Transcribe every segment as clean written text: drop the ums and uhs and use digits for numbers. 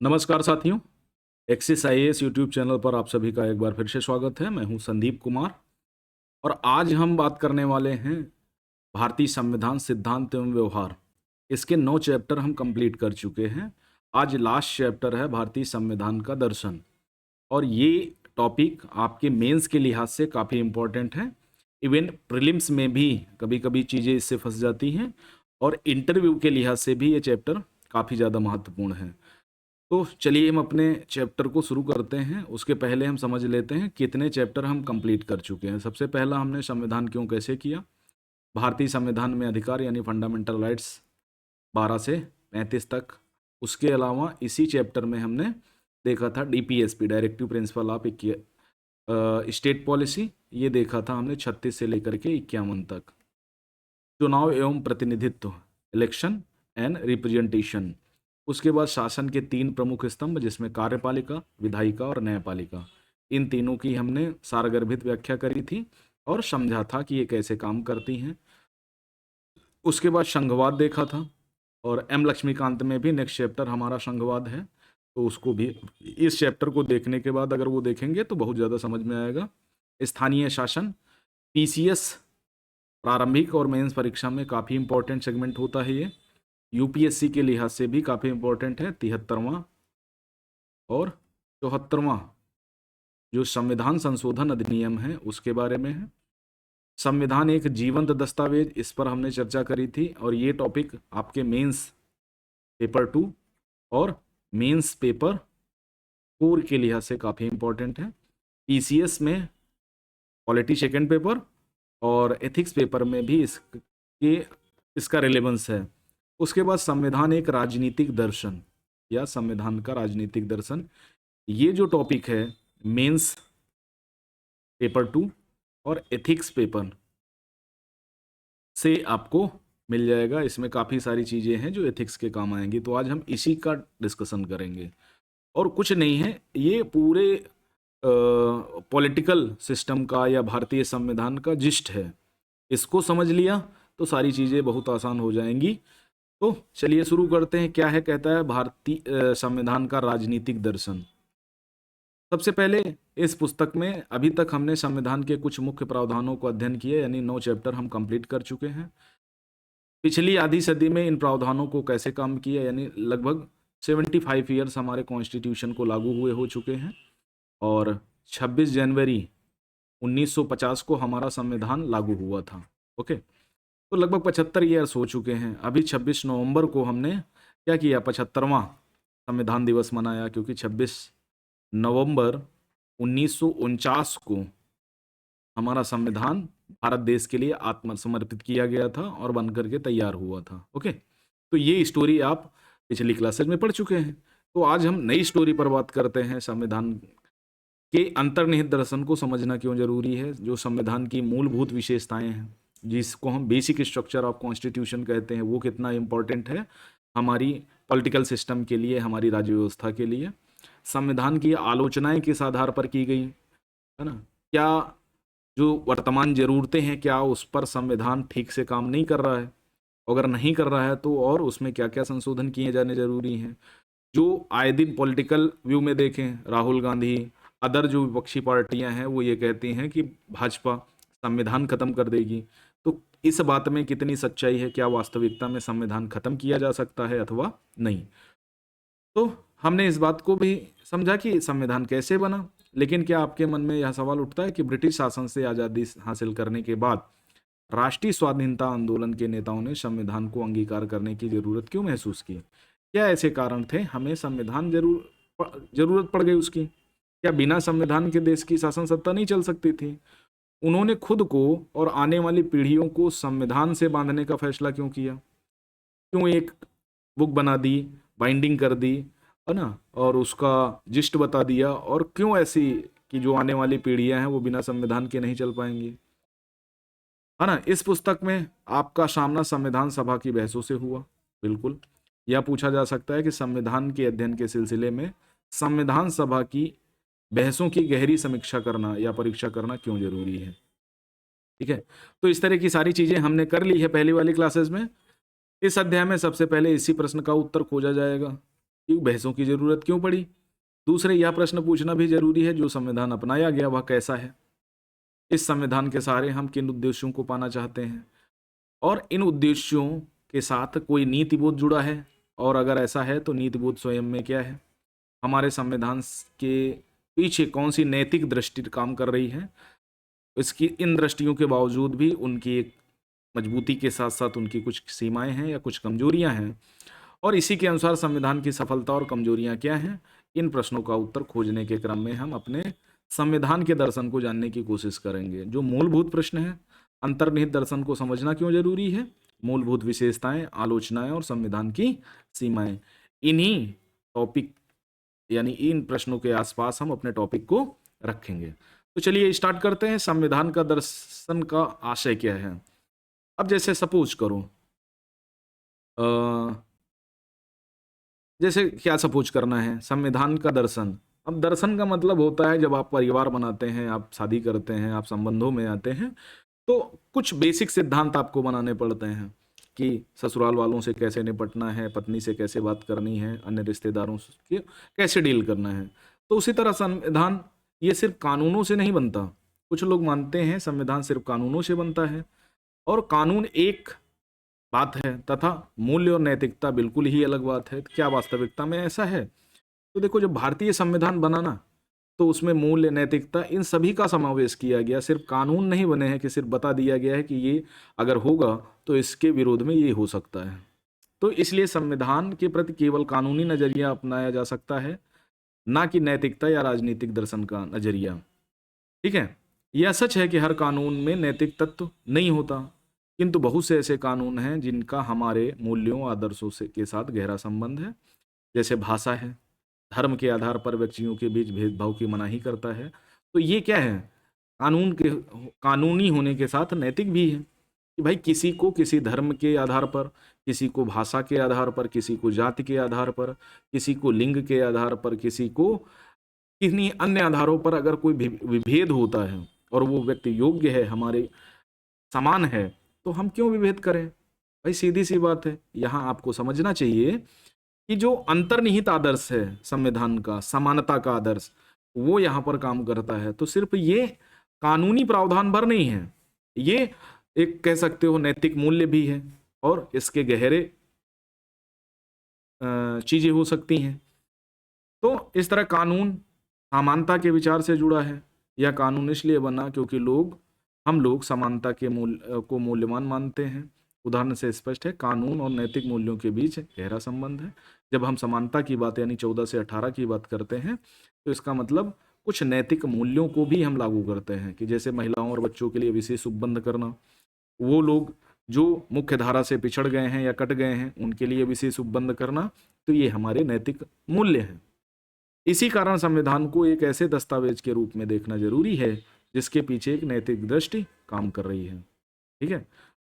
नमस्कार साथियों, axis IAS YouTube channel पर आप सभी का एक बार फिर से स्वागत है। मैं हूं संदीप कुमार और आज हम बात करने वाले हैं भारतीय संविधान सिद्धांत एवं व्यवहार। इसके 9 चैप्टर हम कंप्लीट कर चुके हैं। आज लास्ट चैप्टर है भारतीय संविधान का दर्शन और ये टॉपिक आपके मेंस के लिहाज से काफ़ी इम्पोर्टेंट है। इवन प्रीलिम्स में भी कभी कभी चीज़ें इससे फंस जाती हैं और इंटरव्यू के लिहाज से भी ये चैप्टर काफ़ी ज़्यादा महत्वपूर्ण है। तो चलिए हम अपने चैप्टर को शुरू करते हैं। उसके पहले हम समझ लेते हैं कितने चैप्टर हम कंप्लीट कर चुके हैं। सबसे पहला हमने संविधान क्यों कैसे किया, भारतीय संविधान में अधिकार यानी फंडामेंटल राइट्स 12 से 35 तक। उसके अलावा इसी चैप्टर में हमने देखा था DPSP directive principle of state policy, ये देखा था हमने 36 से लेकर के 51 तक। चुनाव एवं प्रतिनिधित्व, इलेक्शन एंड रिप्रेजेंटेशन। उसके बाद शासन के 3 प्रमुख स्तंभ जिसमें कार्यपालिका, विधायिका और न्यायपालिका, इन तीनों की हमने सारगर्भित व्याख्या करी थी और समझा था कि ये कैसे काम करती हैं। उसके बाद संघवाद देखा था और एम लक्ष्मीकांत में भी नेक्स्ट चैप्टर हमारा संघवाद है, तो उसको भी इस चैप्टर को देखने के बाद अगर वो देखेंगे तो बहुत ज़्यादा समझ में आएगा। स्थानीय शासन, पीसीएस प्रारंभिक और मेंस परीक्षा में काफ़ी इंपॉर्टेंट सेगमेंट होता है। ये यूपीएससी के लिहाज से भी काफ़ी इंपॉर्टेंट है। 73वां और 74वां जो संविधान संशोधन अधिनियम है उसके बारे में है। संविधान एक जीवंत दस्तावेज, इस पर हमने चर्चा करी थी और ये टॉपिक आपके मेंस पेपर 2 और मेंस पेपर 4 के लिहाज से काफ़ी इंपॉर्टेंट है। पीसीएस में पॉलिटी सेकेंड पेपर और एथिक्स पेपर में भी इसका रिलेवेंस है। उसके बाद संविधान एक राजनीतिक दर्शन या संविधान का राजनीतिक दर्शन, ये जो टॉपिक है मेंस पेपर 2 और एथिक्स पेपर से आपको मिल जाएगा। इसमें काफ़ी सारी चीज़ें हैं जो एथिक्स के काम आएंगी, तो आज हम इसी का डिस्कशन करेंगे। और कुछ नहीं है, ये पूरे पॉलिटिकल सिस्टम का या भारतीय संविधान का जिस्ट है। इसको समझ लिया तो सारी चीज़ें बहुत आसान हो जाएंगी। तो चलिए शुरू करते हैं। क्या है, कहता है भारतीय संविधान का राजनीतिक दर्शन। सबसे पहले इस पुस्तक में अभी तक हमने संविधान के कुछ मुख्य प्रावधानों को अध्ययन किया, यानी 9 चैप्टर हम कंप्लीट कर चुके हैं। पिछली आधी सदी में इन प्रावधानों को कैसे काम किया, यानी लगभग 75 ईयर्स हमारे कॉन्स्टिट्यूशन को लागू हुए हो चुके हैं और 26 जनवरी 1950 को हमारा संविधान लागू हुआ था। ओके, तो लगभग 75 ईयर्स हो चुके हैं। अभी 26 नवंबर को हमने क्या किया, 75वां संविधान दिवस मनाया, क्योंकि 26 नवंबर 1949 को हमारा संविधान भारत देश के लिए आत्मसमर्पित किया गया था और बनकर के तैयार हुआ था। ओके, तो ये स्टोरी आप पिछली क्लासेज में पढ़ चुके हैं। तो आज हम नई स्टोरी पर बात करते हैं। संविधान के अंतर्निहित दर्शन को समझना क्यों जरूरी है, जो संविधान की मूलभूत विशेषताएं हैं जिसको हम बेसिक स्ट्रक्चर ऑफ कॉन्स्टिट्यूशन कहते हैं, वो कितना इंपॉर्टेंट है हमारी पॉलिटिकल सिस्टम के लिए, हमारी राज्य व्यवस्था के लिए। संविधान की आलोचनाएं किस आधार पर की गई है ना, क्या जो वर्तमान जरूरतें हैं क्या उस पर संविधान ठीक से काम नहीं कर रहा है, अगर नहीं कर रहा है तो और उसमें क्या क्या संशोधन किए जाने जरूरी हैं। जो आए दिन पॉलिटिकल व्यू में देखें, राहुल गांधी अदर जो विपक्षी पार्टियां हैं वो ये कहती हैं कि भाजपा संविधान खत्म कर देगी, तो इस बात में कितनी सच्चाई है, क्या वास्तविकता में संविधान खत्म किया जा सकता है अथवा नहीं। तो हमने इस बात को भी समझा कि संविधान कैसे बना। लेकिन क्या आपके मन में यह सवाल उठता है कि ब्रिटिश शासन से आज़ादी हासिल करने के बाद राष्ट्रीय स्वाधीनता आंदोलन के नेताओं ने संविधान को अंगीकार करने की जरूरत क्यों महसूस की? क्या ऐसे कारण थे, हमें संविधान जरूरत पड़ गई उसकी? क्या बिना संविधान के देश की शासन सत्ता नहीं चल सकती थी? उन्होंने खुद को और आने वाली पीढ़ियों को संविधान से बांधने का फैसला क्यों किया? क्यों एक बुक बना दी, बाइंडिंग कर दी है ना, और उसका जिस्ट बता दिया, और क्यों ऐसी कि जो आने वाली पीढ़ियां हैं वो बिना संविधान के नहीं चल पाएंगी, है ना। इस पुस्तक में आपका सामना संविधान सभा की बहसों से हुआ। बिल्कुल, यह पूछा जा सकता है कि संविधान के अध्ययन के सिलसिले में संविधान सभा की बहसों की गहरी समीक्षा करना या परीक्षा करना क्यों जरूरी है। ठीक है, तो इस तरह की सारी चीजें हमने कर ली है पहली वाली क्लासेस में। इस अध्याय में सबसे पहले इसी प्रश्न का उत्तर खोजा जाएगा कि बहसों की जरूरत क्यों पड़ी। दूसरे, यह प्रश्न पूछना भी जरूरी है, जो संविधान अपनाया गया वह कैसा है, इस संविधान के सहारे हम किन उद्देश्यों को पाना चाहते हैं, और इन उद्देश्यों के साथ कोई नीति बोध जुड़ा है, और अगर ऐसा है तो नीति बोध स्वयं में क्या है, हमारे संविधान के पीछे कौन सी नैतिक दृष्टि काम कर रही है। इसकी इन दृष्टियों के बावजूद भी उनकी एक मजबूती के साथ साथ उनकी कुछ सीमाएं हैं या कुछ कमजोरियां हैं, और इसी के अनुसार संविधान की सफलता और कमजोरियां क्या हैं, इन प्रश्नों का उत्तर खोजने के क्रम में हम अपने संविधान के दर्शन को जानने की कोशिश करेंगे। जो मूलभूत प्रश्न है, अंतर्निहित दर्शन को समझना क्यों जरूरी है, मूलभूत विशेषताएं, आलोचनाएं और संविधान की सीमाएं, इन्हीं टॉपिक यानी इन प्रश्नों के आसपास हम अपने टॉपिक को रखेंगे। तो चलिए स्टार्ट करते हैं। संविधान का दर्शन का आशय क्या है। अब जैसे सपोज करो, जैसे क्या सपोज करना है, संविधान का दर्शन। अब दर्शन का मतलब होता है जब आप परिवार बनाते हैं, आप शादी करते हैं, आप संबंधों में आते हैं, तो कुछ बेसिक सिद्धांत आपको बनाने पड़ते हैं कि ससुराल वालों से कैसे निपटना है, पत्नी से कैसे बात करनी है, अन्य रिश्तेदारों से कैसे डील करना है। तो उसी तरह संविधान ये सिर्फ कानूनों से नहीं बनता। कुछ लोग मानते हैं संविधान सिर्फ कानूनों से बनता है, और कानून एक बात है तथा मूल्य और नैतिकता बिल्कुल ही अलग बात है। क्या वास्तविकता में ऐसा है? तो देखो, जब भारतीय संविधान बना ना, तो उसमें मूल्य, नैतिकता, इन सभी का समावेश किया गया। सिर्फ कानून नहीं बने हैं कि सिर्फ बता दिया गया है कि ये अगर होगा तो इसके विरोध में ये हो सकता है। तो इसलिए संविधान के प्रति केवल कानूनी नजरिया अपनाया जा सकता है, ना कि नैतिकता या राजनीतिक दर्शन का नजरिया। ठीक है, यह सच है कि हर कानून में नैतिक तत्व नहीं होता, किंतु बहुत से ऐसे कानून हैं जिनका हमारे मूल्यों, आदर्शों से के साथ गहरा संबंध है। जैसे भाषा है, धर्म के आधार पर व्यक्तियों के बीच भेदभाव की मनाही करता है। तो ये क्या है, कानून के कानूनी होने के साथ नैतिक भी है कि भाई किसी को किसी धर्म के आधार पर, किसी को भाषा के आधार पर, किसी को जाति के आधार पर, किसी को लिंग के आधार पर, किसी को किन्हीं अन्य आधारों पर अगर कोई विभेद होता है और वो व्यक्ति योग्य है, हमारे समान है, तो हम क्यों विभेद करें? भाई सीधी सी बात है। यहाँ आपको समझना चाहिए कि जो अंतर्निहित आदर्श है संविधान का, समानता का आदर्श, वो यहाँ पर काम करता है। तो सिर्फ ये कानूनी प्रावधान भर नहीं है, ये एक कह सकते हो नैतिक मूल्य भी है, और इसके गहरे चीजें हो सकती हैं। तो इस तरह कानून समानता के विचार से जुड़ा है। यह कानून इसलिए बना क्योंकि हम लोग समानता के मूल्य को मूल्यवान मानते हैं। उदाहरण से स्पष्ट है, कानून और नैतिक मूल्यों के बीच गहरा संबंध है। जब हम समानता की बात यानी 14 से 18 की बात करते हैं, तो इसका मतलब कुछ नैतिक मूल्यों को भी हम लागू करते हैं, कि जैसे महिलाओं और बच्चों के लिए विशेष उपबंध करना, वो लोग जो मुख्य धारा से पिछड़ गए हैं या कट गए हैं उनके लिए विशेष उपबंध करना, तो ये हमारे नैतिक मूल्य हैं। इसी कारण संविधान को एक ऐसे दस्तावेज के रूप में देखना जरूरी है जिसके पीछे एक नैतिक दृष्टि काम कर रही है। ठीक है,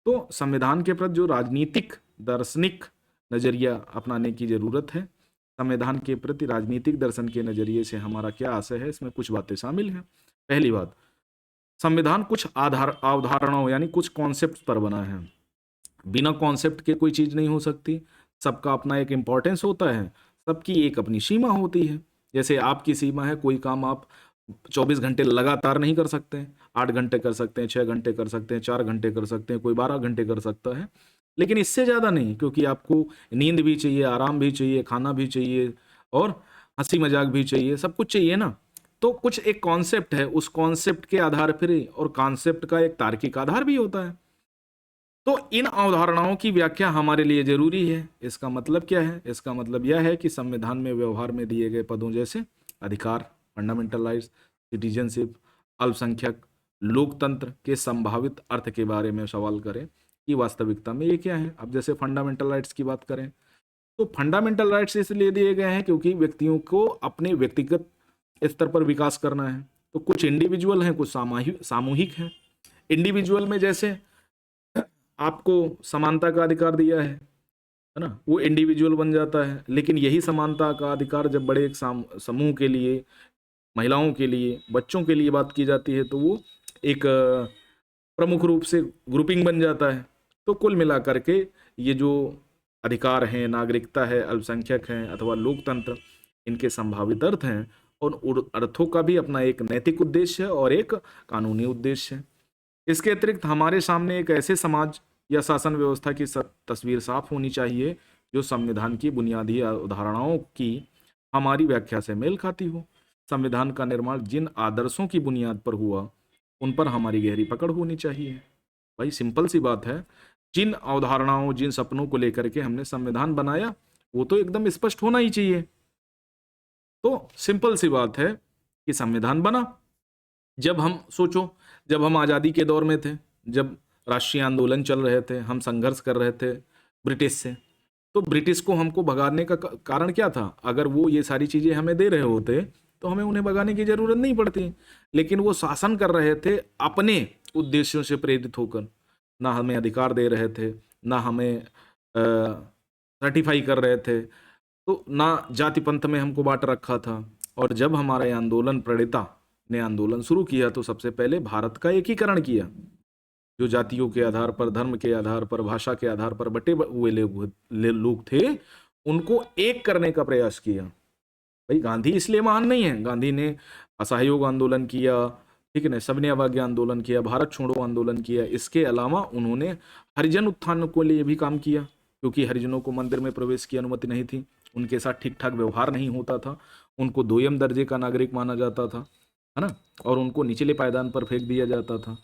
तो संविधान के प्रति जो राजनीतिक दार्शनिक नजरिया अपनाने की जरूरत है। संविधान के प्रति राजनीतिक दर्शन के नजरिए से हमारा क्या आशय है, इसमें कुछ बातें शामिल हैं। पहली बात, संविधान कुछ अवधारणाओं यानी कुछ कॉन्सेप्ट पर बना है। बिना कॉन्सेप्ट के कोई चीज नहीं हो सकती। सबका अपना एक इंपॉर्टेंस होता है, सबकी एक अपनी सीमा होती है। जैसे आपकी सीमा है, कोई काम आप 24 घंटे लगातार नहीं कर सकते हैं, 8 घंटे कर सकते हैं, 6 घंटे कर सकते हैं, 4 घंटे कर सकते हैं, कोई 12 घंटे कर सकता है, लेकिन इससे ज़्यादा नहीं, क्योंकि आपको नींद भी चाहिए, आराम भी चाहिए, खाना भी चाहिए, और हंसी मजाक भी चाहिए, सब कुछ चाहिए ना। तो कुछ एक कॉन्सेप्ट है, उस कॉन्सेप्ट के आधार पर, और कॉन्सेप्ट का एक तार्किक आधार भी होता है। तो इन अवधारणाओं की व्याख्या हमारे लिए जरूरी है। इसका मतलब क्या है? इसका मतलब यह है कि संविधान में व्यवहार में दिए गए पदों जैसे अधिकार, फंडामेंटल राइट्स, सिटीजनशिप, अल्पसंख्यक, लोकतंत्र के संभावित अर्थ के बारे में सवाल करें कि वास्तविकता में ये क्या है। अब जैसे फंडामेंटल राइट्स की बात करें, तो फंडामेंटल राइट्स इसलिए दिए गए हैं क्योंकि व्यक्तियों को अपने व्यक्तिगत स्तर पर विकास करना है। तो कुछ इंडिविजुअल हैं, कुछ सामूहिक हैं। इंडिविजुअल में जैसे आपको समानता का अधिकार दिया है ना, वो इंडिविजुअल बन जाता है। लेकिन यही समानता का अधिकार जब बड़े एक समूह के लिए, महिलाओं के लिए, बच्चों के लिए बात की जाती है, तो वो एक प्रमुख रूप से ग्रुपिंग बन जाता है। तो कुल मिलाकर के ये जो अधिकार हैं, नागरिकता है, अल्पसंख्यक हैं अथवा लोकतंत्र, इनके संभावित अर्थ हैं और उन अर्थों का भी अपना एक नैतिक उद्देश्य है और एक कानूनी उद्देश्य है। इसके अतिरिक्त हमारे सामने एक ऐसे समाज या शासन व्यवस्था की तस्वीर साफ होनी चाहिए जो संविधान की बुनियादी अवधारणाओं की हमारी व्याख्या से मेल खाती हो। संविधान का निर्माण जिन आदर्शों की बुनियाद पर हुआ उन पर हमारी गहरी पकड़ होनी चाहिए। भाई सिंपल सी बात है, जिन अवधारणाओं, जिन सपनों को लेकर के हमने संविधान बनाया वो तो एकदम स्पष्ट होना ही चाहिए। तो सिंपल सी बात है कि संविधान बना, जब हम सोचो, जब हम आज़ादी के दौर में थे, जब राष्ट्रीय आंदोलन चल रहे थे, हम संघर्ष कर रहे थे ब्रिटिश से, तो ब्रिटिश को हमको भगाने का कारण क्या था? अगर वो ये सारी चीज़ें हमें दे रहे होते तो हमें उन्हें भगाने की जरूरत नहीं पड़ती, लेकिन वो शासन कर रहे थे अपने उद्देश्यों से प्रेरित होकर। ना हमें अधिकार दे रहे थे, ना हमें सर्टिफाई कर रहे थे, तो ना जाति पंथ में हमको बांट रखा था। और जब हमारा ये आंदोलन प्रणेता ने आंदोलन शुरू किया तो सबसे पहले भारत का एकीकरण किया। जो जातियों के आधार पर, धर्म के आधार पर, भाषा के आधार पर बटे हुए लोग थे, उनको एक करने का प्रयास किया। भाई गांधी इसलिए महान नहीं है, गांधी ने असहयोग आंदोलन किया, ठीक है ना, सबने अवज्ञा आंदोलन किया, भारत छोड़ो आंदोलन किया। इसके अलावा उन्होंने हरिजन उत्थान को लिए भी काम किया, क्योंकि हरिजनों को मंदिर में प्रवेश की अनुमति नहीं थी, उनके साथ ठीक ठाक व्यवहार नहीं होता था, उनको दोयम दर्जे का नागरिक माना जाता था, है ना, और उनको निचले पायदान पर फेंक दिया जाता था।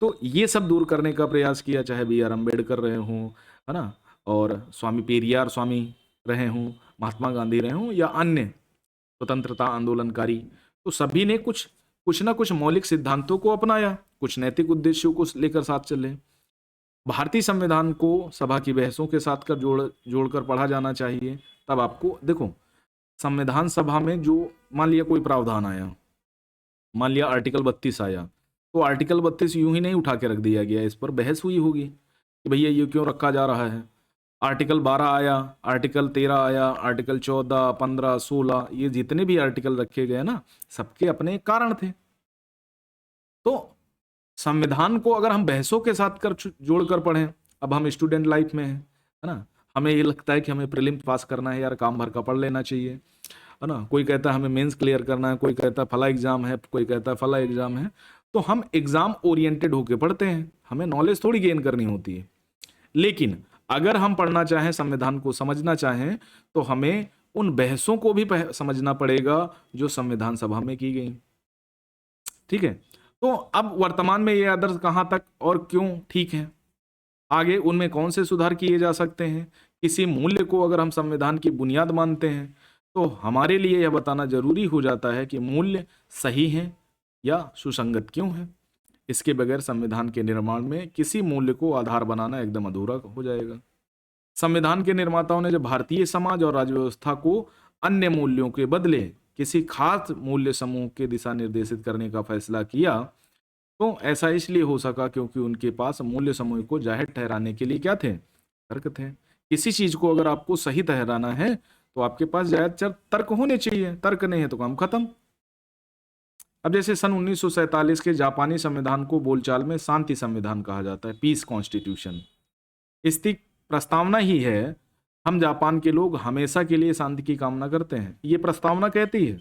तो ये सब दूर करने का प्रयास किया, चाहे B.R. अम्बेडकर रहे हों, है ना, और स्वामी पेरियार स्वामी रहे हों, महात्मा गांधी रहे हों, या अन्य स्वतंत्रता आंदोलनकारी, तो सभी ने कुछ ना कुछ मौलिक सिद्धांतों को अपनाया, कुछ नैतिक उद्देश्यों को लेकर साथ चले। भारतीय संविधान को सभा की बहसों के साथ कर जोड़कर पढ़ा जाना चाहिए। तब आपको देखो, संविधान सभा में जो मान लिया कोई प्रावधान आया, मान लिया आर्टिकल 32 आया, तो आर्टिकल 32 यूं ही नहीं उठा के रख दिया गया, इस पर बहस हुई होगी कि भैया ये क्यों रखा जा रहा है। आर्टिकल 12 आया, आर्टिकल 13 आया, आर्टिकल 14, 15, 16, ये जितने भी आर्टिकल रखे गए ना, सबके अपने कारण थे। तो संविधान को अगर हम बहसों के साथ जोड़कर पढ़ें, अब हम स्टूडेंट लाइफ में है ना, हमें ये लगता है कि हमें प्रीलिम्स पास करना है, यार काम भर का पढ़ लेना चाहिए, है ना, कोई कहता है हमें मेंस क्लियर करना है, कोई कहता है फला एग्जाम है, कोई कहता है फला एग्जाम है। तो हम एग्जाम ओरिएंटेड होके पढ़ते हैं, हमें नॉलेज थोड़ी गेन करनी होती है। लेकिन अगर हम पढ़ना चाहें, संविधान को समझना चाहें, तो हमें उन बहसों को भी समझना पड़ेगा जो संविधान सभा में की गई। ठीक है, तो अब वर्तमान में ये आदर्श कहाँ तक और क्यों ठीक है, आगे उनमें कौन से सुधार किए जा सकते हैं। किसी मूल्य को अगर हम संविधान की बुनियाद मानते हैं तो हमारे लिए यह बताना जरूरी हो जाता है कि मूल्य सही हैं या सुसंगत क्यों है। इसके बगैर संविधान के निर्माण में किसी मूल्य को आधार बनाना एकदम अधूरा हो जाएगा। संविधान के निर्माताओं ने जब भारतीय समाज और राज्य व्यवस्था को अन्य मूल्यों के बदले किसी खास मूल्य समूह के दिशा निर्देशित करने का फैसला किया, तो ऐसा इसलिए हो सका क्योंकि उनके पास मूल्य समूह को जाहिर ठहराने के लिए क्या थे? तर्क थे। किसी चीज को अगर आपको सही ठहराना है तो आपके पास जायज तर्क होने चाहिए, तर्क नहीं है तो काम खत्म। अब जैसे सन 1947 के जापानी संविधान को बोलचाल में शांति संविधान कहा जाता है, पीस कॉन्स्टिट्यूशन। इसकी प्रस्तावना ही है, हम जापान के लोग हमेशा के लिए शांति की कामना करते हैं, ये प्रस्तावना कहती है।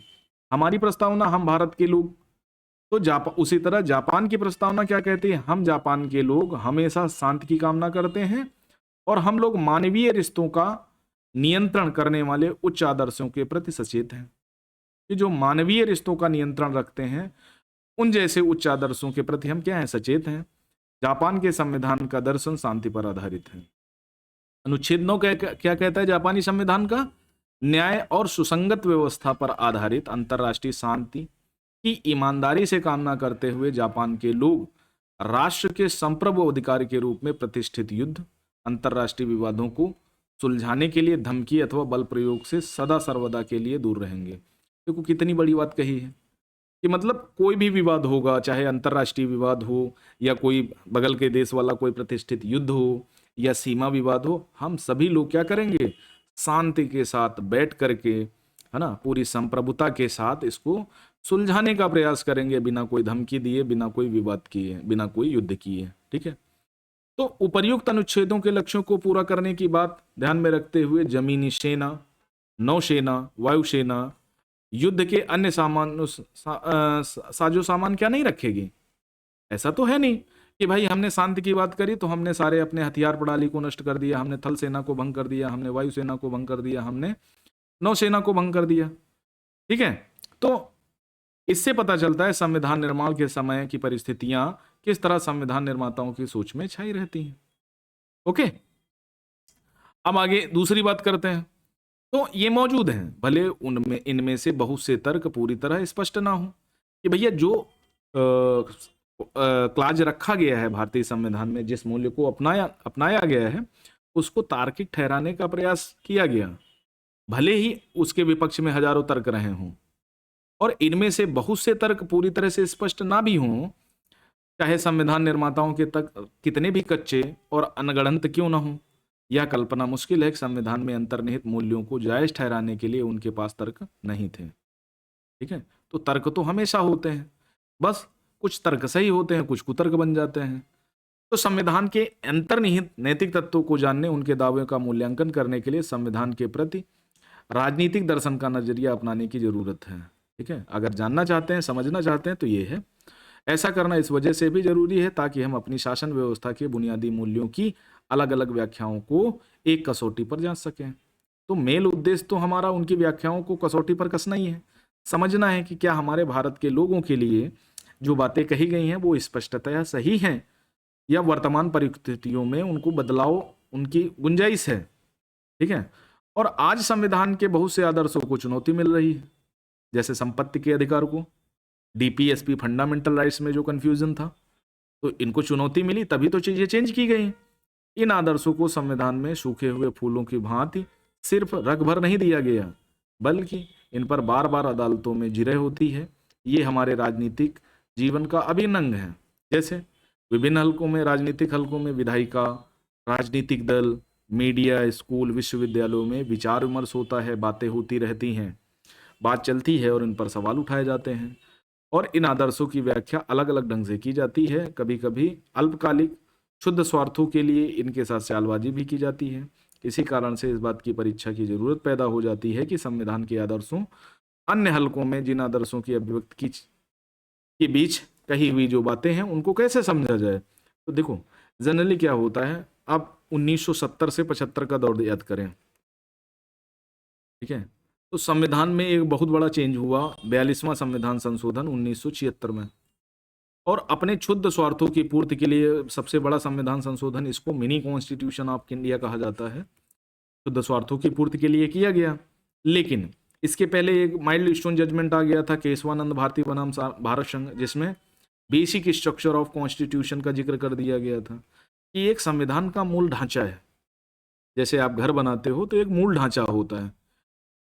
हमारी प्रस्तावना, हम भारत के लोग, तो उसी तरह जापान की प्रस्तावना क्या कहती है? हम जापान के लोग हमेशा शांति की कामना करते हैं और हम लोग मानवीय रिश्तों का नियंत्रण करने वाले उच्च आदर्शों के प्रति सचेत हैं। कि जो मानवीय रिश्तों का नियंत्रण रखते हैं, उन जैसे उच्च आदर्शों के प्रति हम क्या हैं? सचेत हैं। जापान के संविधान का दर्शन शांति पर आधारित है। अनुच्छेद 9 क्या कहता है जापानी संविधान का? न्याय और सुसंगत व्यवस्था पर आधारित अंतर्राष्ट्रीय शांति की ईमानदारी से कामना करते हुए जापान के लोग राष्ट्र के संप्रभु अधिकार के रूप में प्रतिष्ठित युद्ध, अंतर्राष्ट्रीय विवादों को सुलझाने के लिए धमकी अथवा बल प्रयोग से सदा सर्वदा के लिए दूर रहेंगे। देखो कितनी बड़ी बात कही है कि मतलब कोई भी विवाद होगा, चाहे अंतर्राष्ट्रीय विवाद हो या कोई बगल के देश वाला कोई प्रतिष्ठित युद्ध हो या सीमा विवाद हो, हम सभी लोग क्या करेंगे? शांति के साथ बैठ करके, है ना, पूरी संप्रभुता के साथ इसको सुलझाने का प्रयास करेंगे, बिना कोई धमकी दिए, बिना कोई विवाद किए, बिना कोई युद्ध किए। ठीक है, तो उपर्युक्त अनुच्छेदों के लक्ष्यों को पूरा करने की बात ध्यान में रखते हुए जमीनी सेना, नौसेना, वायुसेना युद्ध के अन्य साजो सामान क्या नहीं रखेगी? ऐसा तो है नहीं कि भाई हमने शांति की बात करी तो हमने सारे अपने हथियार प्रणाली को नष्ट कर दिया, हमने थल सेना को भंग कर दिया, हमने वायुसेना को भंग कर दिया, हमने नौसेना को भंग कर दिया। ठीक है, तो इससे पता चलता है संविधान निर्माण के समय की परिस्थितियां किस तरह संविधान निर्माताओं की सोच में छाई रहती हैं। ओके, अब आगे दूसरी बात करते हैं। तो ये मौजूद हैं, भले उनमें इनमें से बहुत से तर्क पूरी तरह स्पष्ट ना हो कि भैया जो क्लाज रखा गया है भारतीय संविधान में, जिस मूल्य को अपनाया गया है, उसको तार्किक ठहराने का प्रयास किया गया, भले ही उसके विपक्ष में हजारों तर्क रहे हों, और इनमें से बहुत से तर्क पूरी तरह से स्पष्ट ना भी हों, चाहे संविधान निर्माताओं के तक कितने भी कच्चे और अनगढ़ंत क्यों ना हो। यह कल्पना मुश्किल है कि संविधान में अंतर्निहित मूल्यों को जायज ठहराने के लिए उनके पास तर्क नहीं थे। ठीक है, तो तर्क तो हमेशा होते हैं, बस कुछ तर्क सही होते हैं, कुछ कुतर्क बन जाते हैं। तो संविधान के अंतर्निहित नैतिक तत्वों को जानने, उनके दावों का मूल्यांकन करने के लिए संविधान के प्रति राजनीतिक दर्शन का नजरिया अपनाने की जरूरत है। ठीक है, अगर जानना चाहते हैं, समझना चाहते हैं तो ये है। ऐसा करना इस वजह से भी जरूरी है ताकि हम अपनी शासन व्यवस्था के बुनियादी मूल्यों की अलग अलग व्याख्याओं को एक कसौटी पर जांच सकें। तो मेल उद्देश्य तो हमारा उनकी व्याख्याओं को कसौटी पर कसना ही है, समझना है कि क्या हमारे भारत के लोगों के लिए जो बातें कही गई हैं वो स्पष्टतया सही हैं या वर्तमान परिस्थितियों में उनको बदलाव उनकी गुंजाइश है। ठीक है, और आज संविधान के बहुत से आदर्शों को चुनौती मिल रही है, जैसे संपत्ति के अधिकार को, डीपीएसपी फंडामेंटल राइट्स में जो कंफ्यूजन था, तो इनको चुनौती मिली तभी तो चीजें चेंज की गई। इन आदर्शों को संविधान में सूखे हुए फूलों की भांति सिर्फ रख भर नहीं दिया गया, बल्कि इन पर बार बार अदालतों में जिरह होती है। ये हमारे राजनीतिक जीवन का अभिन्न अंग है। जैसे विभिन्न हलकों में, राजनीतिक हलकों में विधायिका, राजनीतिक दल, मीडिया, स्कूल, विश्वविद्यालयों में विचार विमर्श होता है, बातें होती रहती हैं, बात चलती है और इन पर सवाल उठाए जाते हैं, और इन आदर्शों की व्याख्या अलग अलग ढंग से की जाती है। कभी कभी अल्पकालिक शुद्ध स्वार्थों के लिए इनके साथ चालबाजी भी की जाती है। इसी कारण से इस बात की परीक्षा की जरूरत पैदा हो जाती है कि संविधान के आदर्शों अन्य हलकों में जिन आदर्शों की अभिव्यक्ति के बीच कही हुई जो बातें हैं उनको कैसे समझा जाए। तो देखो जनरली क्या होता है, आप 1970 से 75 का दौर याद करें। ठीक है, तो संविधान में एक बहुत बड़ा चेंज हुआ, 42वां संविधान संशोधन 1976 में, और अपने क्षुद्र स्वार्थों की पूर्ति के लिए सबसे बड़ा संविधान संशोधन, इसको मिनी कॉन्स्टिट्यूशन ऑफ इंडिया कहा जाता है, क्षुद्र स्वार्थों की पूर्ति के लिए किया गया। लेकिन इसके पहले एक माइल्ड स्टोन जजमेंट आ गया था, केशवानंद भारती बनाम भारत संघ, जिसमें बेसिक स्ट्रक्चर ऑफ कॉन्स्टिट्यूशन का जिक्र कर दिया गया था कि एक संविधान का मूल ढांचा है। जैसे आप घर बनाते हो तो एक मूल ढांचा होता है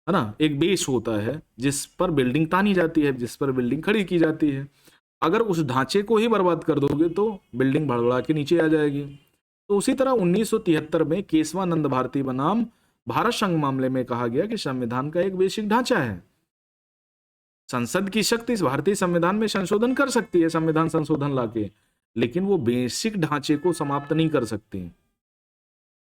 ना, एक बेस होता है जिस पर बिल्डिंग तानी जाती है, जिस पर बिल्डिंग खड़ी की जाती है। अगर उस ढांचे को ही बर्बाद कर दोगे तो बिल्डिंग भड़बड़ा के नीचे आ जाएगी। तो उसी तरह 1973 में केशवानंद भारती बनाम भारत संघ मामले में कहा गया कि संविधान का एक बेसिक ढांचा है, संसद की शक्ति इस भारतीय संविधान में संशोधन कर सकती है, संविधान संशोधन लाके, लेकिन वो बेसिक ढांचे को समाप्त नहीं कर सकती।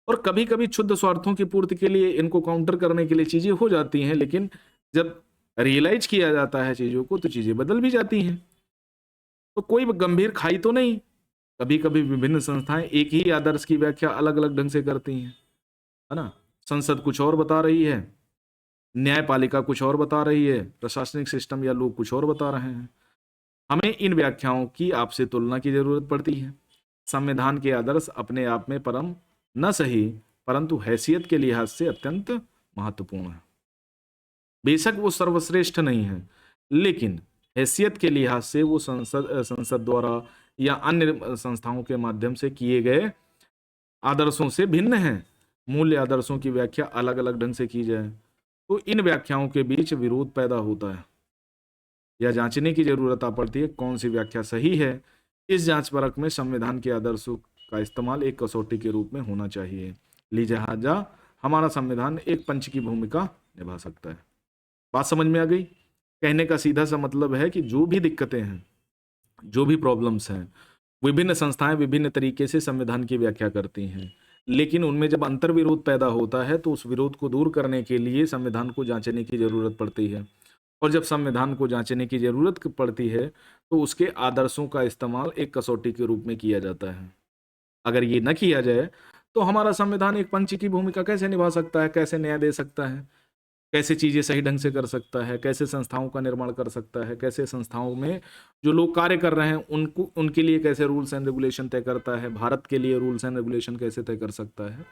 और कभी कभी क्षुद्र स्वार्थों की पूर्ति के लिए इनको काउंटर करने के लिए चीजें हो जाती हैं, लेकिन जब रियलाइज किया जाता है चीजों को तो चीजें बदल भी जाती हैं। तो कोई गंभीर खाई तो नहीं, कभी कभी विभिन्न संस्थाएं एक ही आदर्श की व्याख्या अलग अलग ढंग से करती हैं, है ना। संसद कुछ और बता रही है, न्यायपालिका कुछ और बता रही है, प्रशासनिक सिस्टम या लोग कुछ और बता रहे हैं। हमें इन व्याख्याओं की आपसे तुलना की जरूरत पड़ती है। संविधान के आदर्श अपने आप में परम न सही परंतु हैसियत के लिहाज से अत्यंत महत्वपूर्ण है। बेशक वो सर्वश्रेष्ठ नहीं है, लेकिन हैसियत के लिहाज से वो संसद द्वारा या अन्य संस्थाओं के माध्यम से किए गए आदर्शों से भिन्न है। मूल्य आदर्शों की व्याख्या अलग अलग ढंग से की जाए तो इन व्याख्याओं के बीच विरोध पैदा होता है, यह जांचने की जरूरत आ पड़ती है कौन सी व्याख्या सही है। इस जांच परख में संविधान के आदर्शों का इस्तेमाल एक कसौटी के रूप में होना चाहिए। लिहाजा हमारा संविधान एक पंच की भूमिका निभा सकता है। बात समझ में आ गई? कहने का सीधा सा मतलब है कि जो भी दिक्कतें हैं, जो भी प्रॉब्लम्स हैं, विभिन्न संस्थाएं विभिन्न तरीके से संविधान की व्याख्या करती हैं, लेकिन उनमें जब अंतर्विरोध पैदा होता है तो उस विरोध को दूर करने के लिए संविधान को जांचने की जरूरत पड़ती है। और जब संविधान को जांचने की जरूरत पड़ती है तो उसके आदर्शों का इस्तेमाल एक कसौटी के रूप में किया जाता है। अगर ये न किया जाए तो हमारा संविधान एक पंछी की भूमिका कैसे निभा सकता है, कैसे न्याय दे सकता है, कैसे चीजें सही ढंग से कर सकता है, कैसे संस्थाओं का निर्माण कर सकता है, कैसे संस्थाओं में जो लोग कार्य कर रहे हैं उनको उनके लिए कैसे रूल्स एंड रेगुलेशन तय करता है, भारत के लिए रूल्स एंड रेगुलेशन कैसे तय कर सकता है।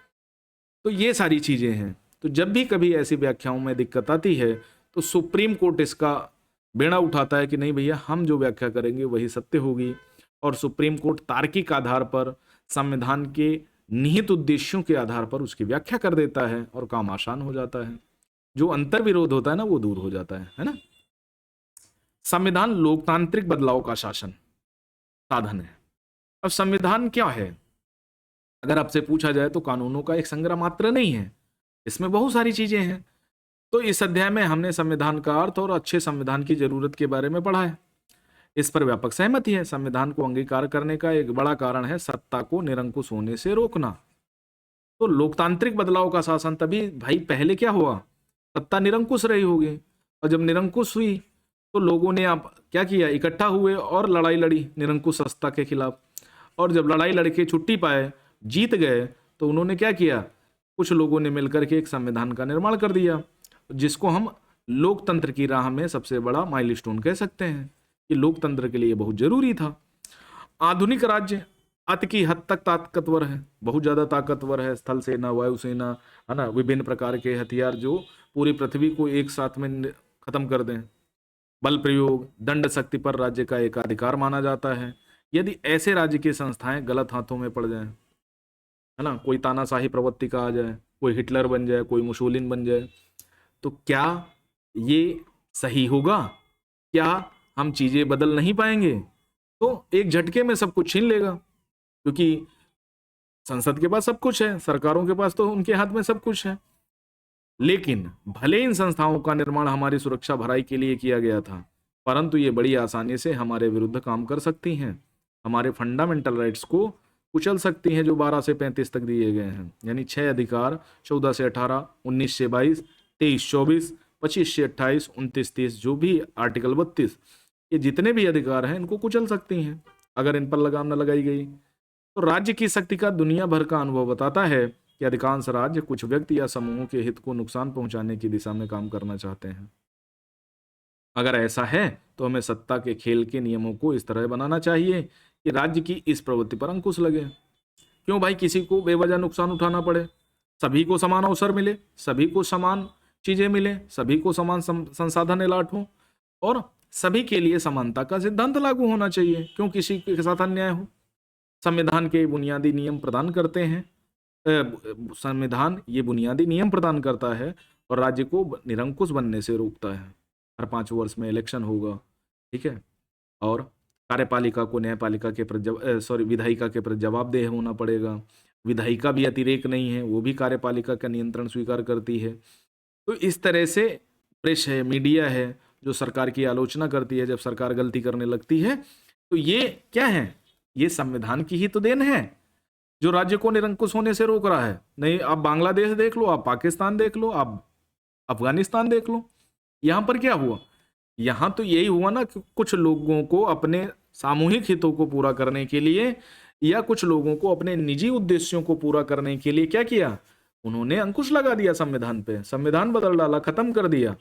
तो ये सारी चीजें हैं। तो जब भी कभी ऐसी व्याख्याओं में दिक्कत आती है तो सुप्रीम कोर्ट इसका बेड़ा उठाता है कि नहीं भैया, हम जो व्याख्या करेंगे वही सत्य होगी। और सुप्रीम कोर्ट तार्किक आधार पर संविधान के निहित उद्देश्यों के आधार पर उसकी व्याख्या कर देता है और काम आसान हो जाता है। जो अंतर्विरोध होता है ना वो दूर हो जाता है ना। संविधान लोकतांत्रिक बदलाव का शासन साधन है। अब संविधान क्या है? अगर आपसे पूछा जाए तो कानूनों का एक संग्रह मात्र नहीं है, इसमें बहुत सारी चीजें हैं। तो इस अध्याय में हमने संविधान का अर्थ और अच्छे संविधान की जरूरत के बारे में पढ़ा है। इस पर व्यापक सहमति है। संविधान को अंगीकार करने का एक बड़ा कारण है सत्ता को निरंकुश होने से रोकना। तो लोकतांत्रिक बदलाव का शासन तभी भाई, पहले क्या हुआ, सत्ता निरंकुश रही होगी, और जब निरंकुश हुई तो लोगों ने आप क्या किया, इकट्ठा हुए और लड़ाई लड़ी निरंकुश सत्ता के खिलाफ। और जब लड़ाई लड़के छुट्टी पाए, जीत गए, तो उन्होंने क्या किया, कुछ लोगों ने मिलकर के एक संविधान का निर्माण कर दिया, जिसको हम लोकतंत्र की राह में सबसे बड़ा माइलस्टोन कह सकते हैं। कि लोकतंत्र के लिए बहुत जरूरी था। आधुनिक राज्य अति की हद तक ताकतवर है, बहुत ज्यादा ताकतवर है, स्थल सेना, वायुसेना, है ना, विभिन्न प्रकार के हथियार जो पूरी पृथ्वी को एक साथ में खत्म कर दें। बल प्रयोग, दंड शक्ति पर राज्य का एकाधिकार माना जाता है। यदि ऐसे राज्य की संस्थाएं गलत हाथों में पड़ जाएं, है ना, कोई तानाशाही प्रवृत्ति का आ जाए, कोई हिटलर बन जाए, कोई मुसोलिन बन जाए, तो क्या ये सही होगा? क्या हम चीजें बदल नहीं पाएंगे? तो एक झटके में सब कुछ छीन लेगा, क्योंकि संसद के पास सब कुछ है, सरकारों के पास तो उनके हाथ में सब कुछ है। लेकिन भले इन संस्थाओं का निर्माण हमारी सुरक्षा भलाई के लिए किया गया था, परंतु ये बड़ी आसानी से हमारे विरुद्ध काम कर सकती हैं, हमारे फंडामेंटल राइट्स को कुचल सकती हैं जो 12 से 35 तक दिए गए हैं। यानी 6 अधिकार, 14 से 18, 19 से 22, 23 24, 25 से 28, 29 30, जो भी आर्टिकल 32, ये जितने भी अधिकार हैं इनको कुचल सकती हैं अगर इन पर लगाम न लगाई गई। तो राज्य की शक्ति का दुनिया भर का अनुभव बताता है कि अधिकांश राज्य कुछ व्यक्ति या समूहों के हित को नुकसान पहुंचाने की दिशा में काम करना चाहते हैं। अगर ऐसा है तो हमें सत्ता के खेल के नियमों को इस तरह बनाना चाहिए कि राज्य की इस प्रवृत्ति पर अंकुश लगे। क्यों भाई किसी को बेवजह नुकसान उठाना पड़े? सभी को समान अवसर मिले, सभी को समान चीजें मिले, सभी को समान संसाधन अलाट हो, और सभी के लिए समानता का सिद्धांत लागू होना चाहिए। क्यों किसी के साथ अन्याय हो? संविधान के बुनियादी नियम प्रदान करते हैं, संविधान ये बुनियादी नियम प्रदान करता है और राज्य को निरंकुश बनने से रोकता है। हर 5 वर्ष में इलेक्शन होगा, ठीक है, और कार्यपालिका को न्यायपालिका के प्रति विधायिका के प्रति जवाबदेह होना पड़ेगा। विधायिका भी अतिरेक नहीं है, वो भी कार्यपालिका का नियंत्रण स्वीकार करती है। तो इस तरह से प्रेस है, मीडिया है, जो सरकार की आलोचना करती है जब सरकार गलती करने लगती है, तो ये क्या है, ये संविधान की ही तो देन है जो राज्य को निरंकुश होने से रोक रहा है। नहीं, आप बांग्लादेश देख लो, आप पाकिस्तान देख लो, आप अफगानिस्तान देख लो, यहां पर क्या हुआ? यहां तो यही हुआ ना कि कुछ लोगों को अपने सामूहिक हितों को पूरा करने के लिए या कुछ लोगों को अपने निजी उद्देश्यों को पूरा करने के लिए क्या किया, उन्होंने अंकुश लगा दिया संविधान पे, संविधान बदल डाला, खत्म कर दिया,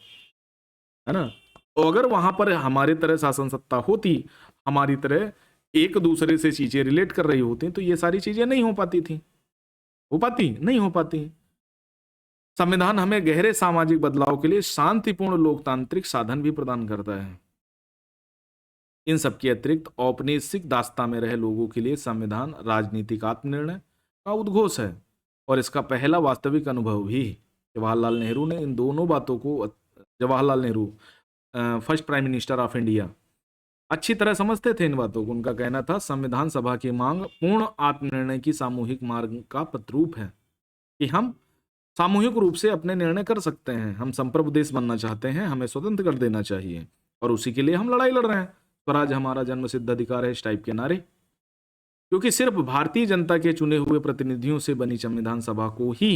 है ना। और अगर वहां पर हमारी तरह शासन सत्ता होती, हमारी तरह एक दूसरे से चीजें रिलेट कर रही होती, तो ये सारी चीजें नहीं हो पाती थी, हो पाती नहीं हो पाती। संविधान हमें गहरे सामाजिक बदलाव के लिए शांतिपूर्ण लोकतांत्रिक साधन भी प्रदान करता है। इन सबके अतिरिक्त औपनिवेशिक दास्ता में रहे लोगों के लिए संविधान राजनीतिक आत्मनिर्णय का उद्घोष है, और इसका पहला वास्तविक अनुभव भी जवाहरलाल नेहरू ने इन दोनों बातों को, Jawaharlal Nehru first prime minister of India, अच्छी तरह समझते थे इन बातों को। उनका कहना था संविधान सभा की मांग पूर्ण आत्मनिर्णय की सामूहिक मार्ग का प्रतिरूप है, कि हम सामूहिक रूप से अपने निर्णय कर सकते हैं। हम संप्रभु देश बनना चाहते हैं, हमें स्वतंत्र कर देना चाहिए, और उसी के लिए हम लड़ाई लड़ रहे हैं। स्वराज हमारा जन्मसिद्ध अधिकार है, इस टाइप के नारे। क्योंकि सिर्फ भारतीय जनता के चुने हुए प्रतिनिधियों से बनी संविधान सभा को ही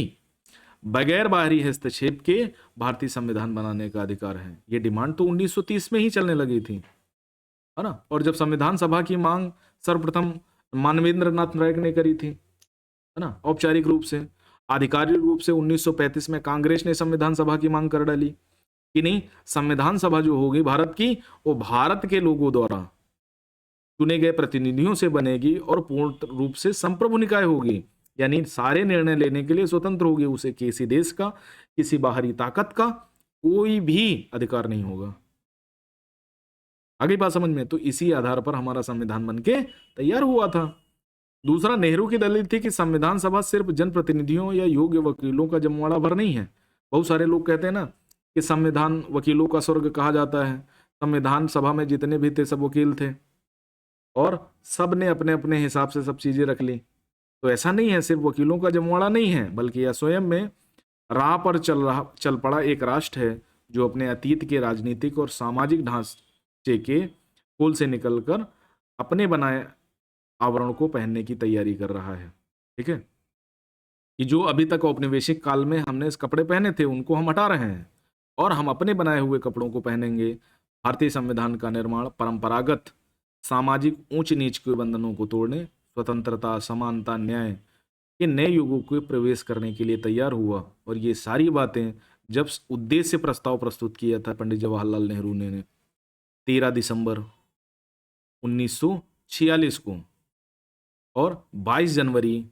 बगैर बाहरी हस्तक्षेप के भारतीय संविधान बनाने का अधिकार है। ये डिमांड तो 1930 में ही चलने लगी थी, है ना। और जब संविधान सभा की मांग सर्वप्रथम मानवेंद्र नाथ नायक ने करी थी, है ना, औपचारिक रूप से, आधिकारिक रूप से 1935 में कांग्रेस ने संविधान सभा की मांग कर डाली कि नहीं, संविधान सभा जो होगी भारत की, वो भारत के लोगों द्वारा चुने गए प्रतिनिधियों से बनेगी और पूर्ण रूप से संप्रभु निकाय होगी, यानी सारे निर्णय लेने के लिए स्वतंत्र होगी। उसे किसी देश का, किसी बाहरी ताकत का कोई भी अधिकार नहीं होगा। आगे बात समझ में? तो इसी आधार पर हमारा संविधान बनके तैयार हुआ था। दूसरा, नेहरू की दलील थी कि संविधान सभा सिर्फ जनप्रतिनिधियों या योग्य वकीलों का जमवाड़ा भर नहीं है। बहुत सारे लोग कहते हैं ना कि संविधान वकीलों का स्वर्ग कहा जाता है। संविधान सभा में जितने भी थे सब वकील थे और सब ने अपने अपने हिसाब से सब चीजें रख ली। तो ऐसा नहीं है, सिर्फ वकीलों का जमवाड़ा नहीं है, बल्कि यह स्वयं में राह पर चल पड़ा एक राष्ट्र है जो अपने अतीत के राजनीतिक और सामाजिक ढांचे के पोल से निकलकर अपने बनाए आवरण को पहनने की तैयारी कर रहा है। ठीक है, कि जो अभी तक औपनिवेशिक काल में हमने इस कपड़े पहने थे उनको हम हटा रहे हैं और हम अपने बनाए हुए कपड़ों को पहनेंगे। भारतीय संविधान का निर्माण परंपरागत सामाजिक ऊंच नीच के बंधनों को तोड़ने, स्वतंत्रता, समानता, न्याय के नए युगों को प्रवेश करने के लिए तैयार हुआ। और ये सारी बातें जब उद्देश्य प्रस्ताव प्रस्तुत किया था पंडित जवाहरलाल नेहरू ने 13 दिसंबर 1946 को और 22 जनवरी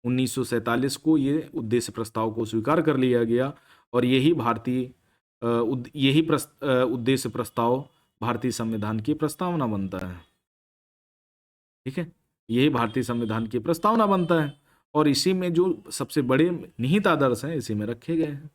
1947 को ये उद्देश्य प्रस्ताव को स्वीकार कर लिया गया और यही उद्देश्य प्रस्ताव भारतीय संविधान की प्रस्तावना बनता है। ठीक है, यही भारतीय संविधान की प्रस्तावना बनता है और इसी में जो सबसे बड़े निहित आदर्श हैं इसी में रखे गए हैं।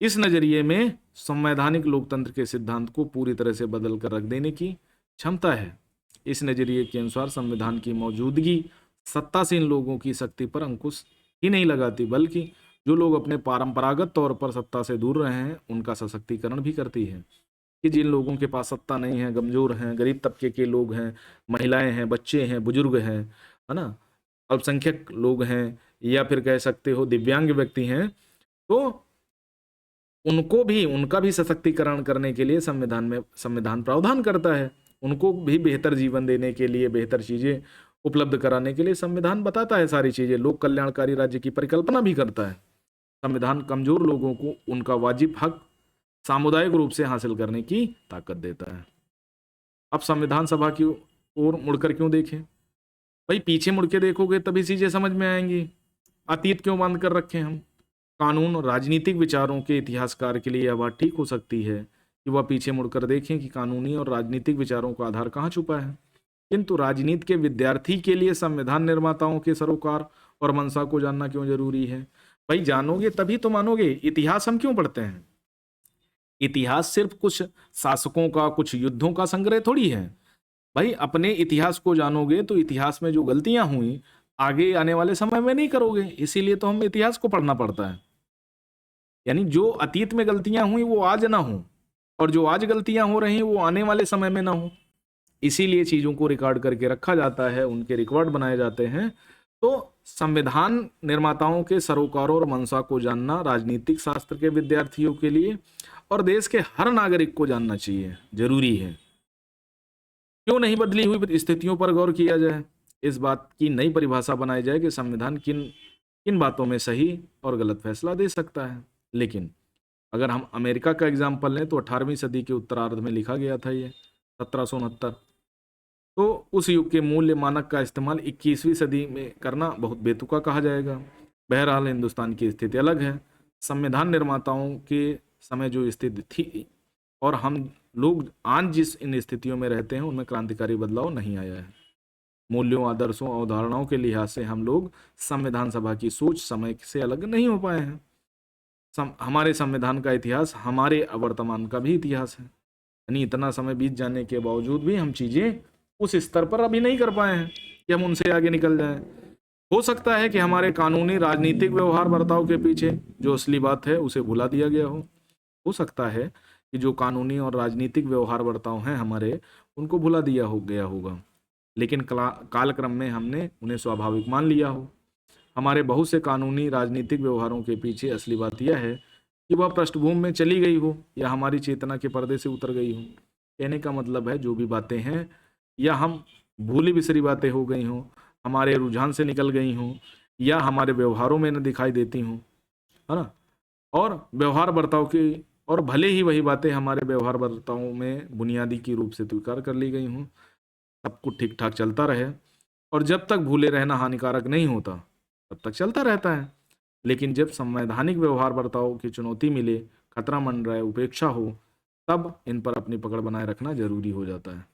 इस नजरिए में संवैधानिक लोकतंत्र के सिद्धांत को पूरी तरह से बदल कर रख देने की क्षमता है। इस नजरिए के अनुसार संविधान की मौजूदगी सत्तासीन लोगों की शक्ति पर अंकुश ही नहीं लगाती, बल्कि जो लोग अपने परंपरागत तौर पर सत्ता से दूर रहे हैं उनका सशक्तिकरण भी करती है। कि जिन लोगों के पास सत्ता नहीं है, कमजोर हैं, गरीब तबके के लोग हैं, महिलाएं हैं, बच्चे हैं, बुजुर्ग हैं, है ना, अल्पसंख्यक लोग हैं, या फिर कह सकते हो दिव्यांग व्यक्ति हैं, तो उनका भी सशक्तिकरण करने के लिए संविधान प्रावधान करता है। उनको भी बेहतर जीवन देने के लिए, बेहतर चीजें उपलब्ध कराने के लिए संविधान बताता है सारी चीजें। लोक कल्याणकारी राज्य की परिकल्पना भी करता है। संविधान कमजोर लोगों को उनका वाजिब हक सामुदायिक रूप से हासिल करने की ताकत देता है। अब संविधान सभा की ओर मुड़कर क्यों देखें? भाई पीछे मुड़ के देखोगे तभी चीजें समझ में आएंगी। अतीत क्यों बांध कर रखे हम? कानून और राजनीतिक विचारों के इतिहासकार के लिए यह बात ठीक हो सकती है कि वह पीछे मुड़कर देखें कि कानूनी और राजनीतिक विचारों का आधार कहाँ छुपा है, किंतु राजनीति के विद्यार्थी के लिए संविधान निर्माताओं के सरोकार और मंशा को जानना क्यों जरूरी है? भाई जानोगे तभी तो मानोगे। इतिहास हम क्यों पढ़ते हैं? इतिहास सिर्फ कुछ शासकों का, कुछ युद्धों का संग्रह थोड़ी है। भाई अपने इतिहास को जानोगे तो इतिहास में जो गलतियां हुई आगे आने वाले समय में नहीं करोगे, इसीलिए तो हमें इतिहास को पढ़ना पड़ता है। यानी जो अतीत में गलतियां हुई वो आज ना हो और जो आज गलतियां हो रही हैं वो आने वाले समय में ना हो, इसीलिए चीजों को रिकॉर्ड करके रखा जाता है, उनके रिकॉर्ड बनाए जाते हैं। तो संविधान निर्माताओं के सरोकारों और मंशा को जानना राजनीतिक शास्त्र के विद्यार्थियों के लिए और देश के हर नागरिक को जानना चाहिए, जरूरी है। क्यों नहीं बदली हुई स्थितियों पर गौर किया जाए, इस बात की नई परिभाषा बनाई जाए कि संविधान किन किन बातों में सही और गलत फैसला दे सकता है। लेकिन अगर हम अमेरिका का एग्जाम्पल लें तो 18वीं सदी के उत्तरार्ध में लिखा गया था ये 1769। तो उस युग के मूल्य मानक का इस्तेमाल 21वीं सदी में करना बहुत बेतुका कहा जाएगा। बहरहाल हिंदुस्तान की स्थिति अलग है। संविधान निर्माताओं के समय जो स्थिति थी और हम लोग आज जिस इन स्थितियों में रहते हैं उनमें क्रांतिकारी बदलाव नहीं आया है। मूल्यों, आदर्शों, अवधारणाओं के लिहाज से हम लोग संविधान सभा की सोच समय से अलग नहीं हो पाए हैं। हमारे संविधान का इतिहास हमारे वर्तमान का भी इतिहास है। यानी इतना समय बीत जाने के बावजूद भी हम चीजें उस स्तर पर अभी नहीं कर पाए हैं कि हम उनसे आगे निकल जाएं। हो सकता है कि हमारे कानूनी राजनीतिक व्यवहार बर्ताव के पीछे जो असली बात है उसे भुला दिया गया हो सकता है कि जो कानूनी और राजनीतिक व्यवहार बर्ताव हैं हमारे, उनको भुला दिया हो गया होगा। लेकिन कालक्रम में हमने उन्हें स्वाभाविक मान लिया हो। हमारे बहुत से कानूनी राजनीतिक व्यवहारों के पीछे असली बात यह है कि वह पृष्ठभूमि में चली गई हो या हमारी चेतना के पर्दे से उतर गई हो। कहने का मतलब है जो भी बातें हैं या हम भूली बिसरी बातें हो गई हों, हमारे रुझान से निकल गई हों या हमारे व्यवहारों में न दिखाई देती हों, है ना, और व्यवहार बर्ताव की, और भले ही वही बातें हमारे व्यवहार बर्ताव में बुनियादी की रूप से स्वीकार कर ली गई हों, सब कुछ ठीक ठाक चलता रहे और जब तक भूले रहना हानिकारक नहीं होता तब तक चलता रहता है। लेकिन जब संवैधानिक व्यवहार बर्ताव की चुनौती मिले, खतरा मंडराए, उपेक्षा हो, तब इन पर अपनी पकड़ बनाए रखना जरूरी हो जाता है।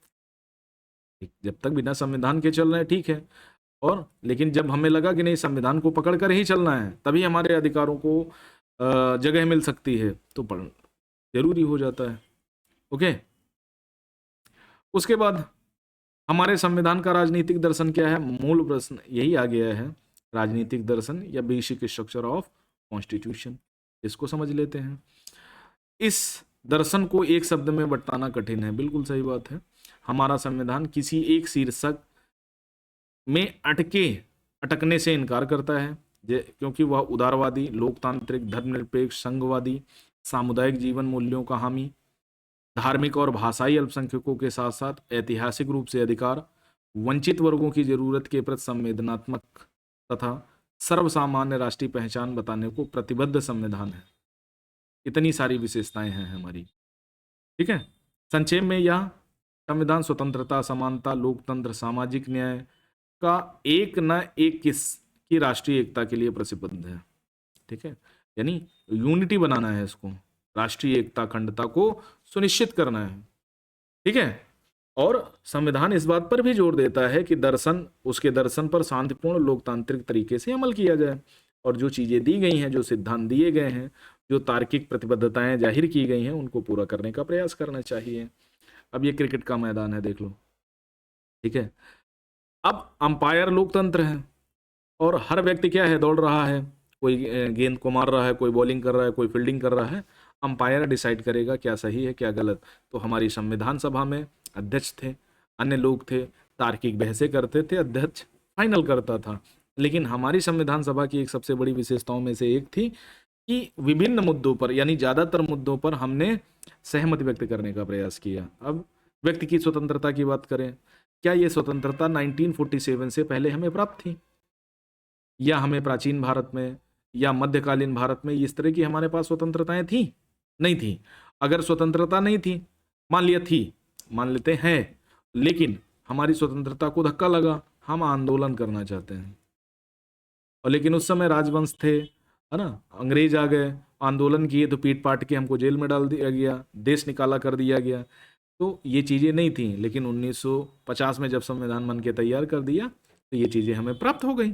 जब तक बिना संविधान के चल रहे हैं ठीक है, और लेकिन जब हमें लगा कि नहीं संविधान को पकड़ कर ही चलना है तभी हमारे अधिकारों को जगह मिल सकती है, तो पढ़ जरूरी हो जाता है। ओके, उसके बाद हमारे संविधान का राजनीतिक दर्शन क्या है? मूल प्रश्न यही आ गया है, राजनीतिक दर्शन या बेसिक स्ट्रक्चर ऑफ कॉन्स्टिट्यूशन। इसको समझ लेते हैं। इस दर्शन को एक शब्द में बताना कठिन है, बिल्कुल सही बात है। हमारा संविधान किसी एक शीर्षक में अटकने से इनकार करता है, क्योंकि वह उदारवादी, लोकतांत्रिक, धर्मनिरपेक्ष, संघवादी, सामुदायिक जीवन मूल्यों का हामी, धार्मिक और भाषाई अल्पसंख्यकों के साथ साथ ऐतिहासिक रूप से अधिकार, वंचित वर्गों की जरूरत के प्रति संवेदनात्मक तथा सर्वसामान्य राष्ट्रीय पहचान बताने को प्रतिबद्ध संविधान है। इतनी सारी विशेषताएं हैं हमारी, ठीक है। संक्षेप में यह संविधान स्वतंत्रता, समानता, लोकतंत्र, सामाजिक न्याय का एक न एक किस की राष्ट्रीय एकता के लिए प्रतिबद्ध है, ठीक है। यानी यूनिटी बनाना है इसको, राष्ट्रीय एकता, अखंडता को सुनिश्चित करना है, ठीक है। और संविधान इस बात पर भी जोर देता है कि उसके दर्शन पर शांतिपूर्ण लोकतांत्रिक तरीके से अमल किया जाए, और जो चीजें दी गई हैं, जो सिद्धांत दिए गए हैं, जो तार्किक प्रतिबद्धताएं जाहिर की गई हैं, उनको पूरा करने का प्रयास करना चाहिए। अब ये क्रिकेट का मैदान है, देख लो, ठीक है। अब अंपायर लोकतंत्र है और हर व्यक्ति क्या है, दौड़ रहा है, कोई गेंद को मार रहा है, कोई बॉलिंग कर रहा है, कोई फील्डिंग कर रहा है। अंपायर डिसाइड करेगा क्या सही है क्या गलत। तो हमारी संविधान सभा में अध्यक्ष थे, अन्य लोग थे, तार्किक बहसें करते थे, अध्यक्ष फाइनल करता था। लेकिन हमारी संविधान सभा की एक सबसे बड़ी विशेषताओं में से एक थी कि विभिन्न मुद्दों पर, यानी ज्यादातर मुद्दों पर हमने सहमति व्यक्त करने का प्रयास किया। अब व्यक्ति की स्वतंत्रता की बात करें, क्या ये स्वतंत्रता 1947 से पहले हमें प्राप्त थी, या हमें प्राचीन भारत में या मध्यकालीन भारत में इस तरह की हमारे पास स्वतंत्रताएं थी? नहीं थी। अगर स्वतंत्रता नहीं थी, मान लिया थी, मान लेते हैं, लेकिन हमारी स्वतंत्रता को धक्का लगा, हम आंदोलन करना चाहते हैं, और लेकिन उस समय राजवंश थे, है ना, अंग्रेज आ गए, आंदोलन किए तो पीट पाट के हमको जेल में डाल दिया गया, देश निकाला कर दिया गया। तो ये चीजें नहीं थी, लेकिन 1950 में जब संविधान बन के तैयार कर दिया तो ये चीजें हमें प्राप्त हो गई।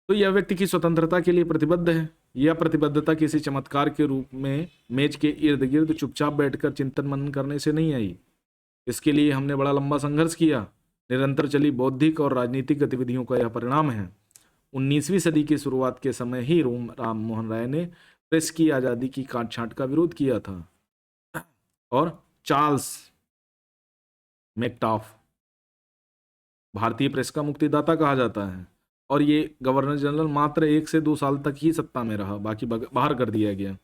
तो यह व्यक्ति की स्वतंत्रता के लिए प्रतिबद्ध है। यह प्रतिबद्धता किसी चमत्कार के रूप में मेज के इर्द गिर्द चुपचाप बैठकर चिंतन मनन करने से नहीं आई। इसके लिए हमने बड़ा लंबा संघर्ष किया। निरंतर चली बौद्धिक और राजनीतिक गतिविधियों का यह परिणाम है। 19वीं सदी की शुरुआत के समय ही राम मोहन राय ने प्रेस की आजादी की काट छांट का विरोध किया था, और चार्ल्स मैकटाफ भारतीय प्रेस का मुक्तिदाता कहा जाता है, और ये गवर्नर जनरल मात्र 1 से 2 साल तक ही सत्ता में रहा, बाकी बाहर कर दिया गया।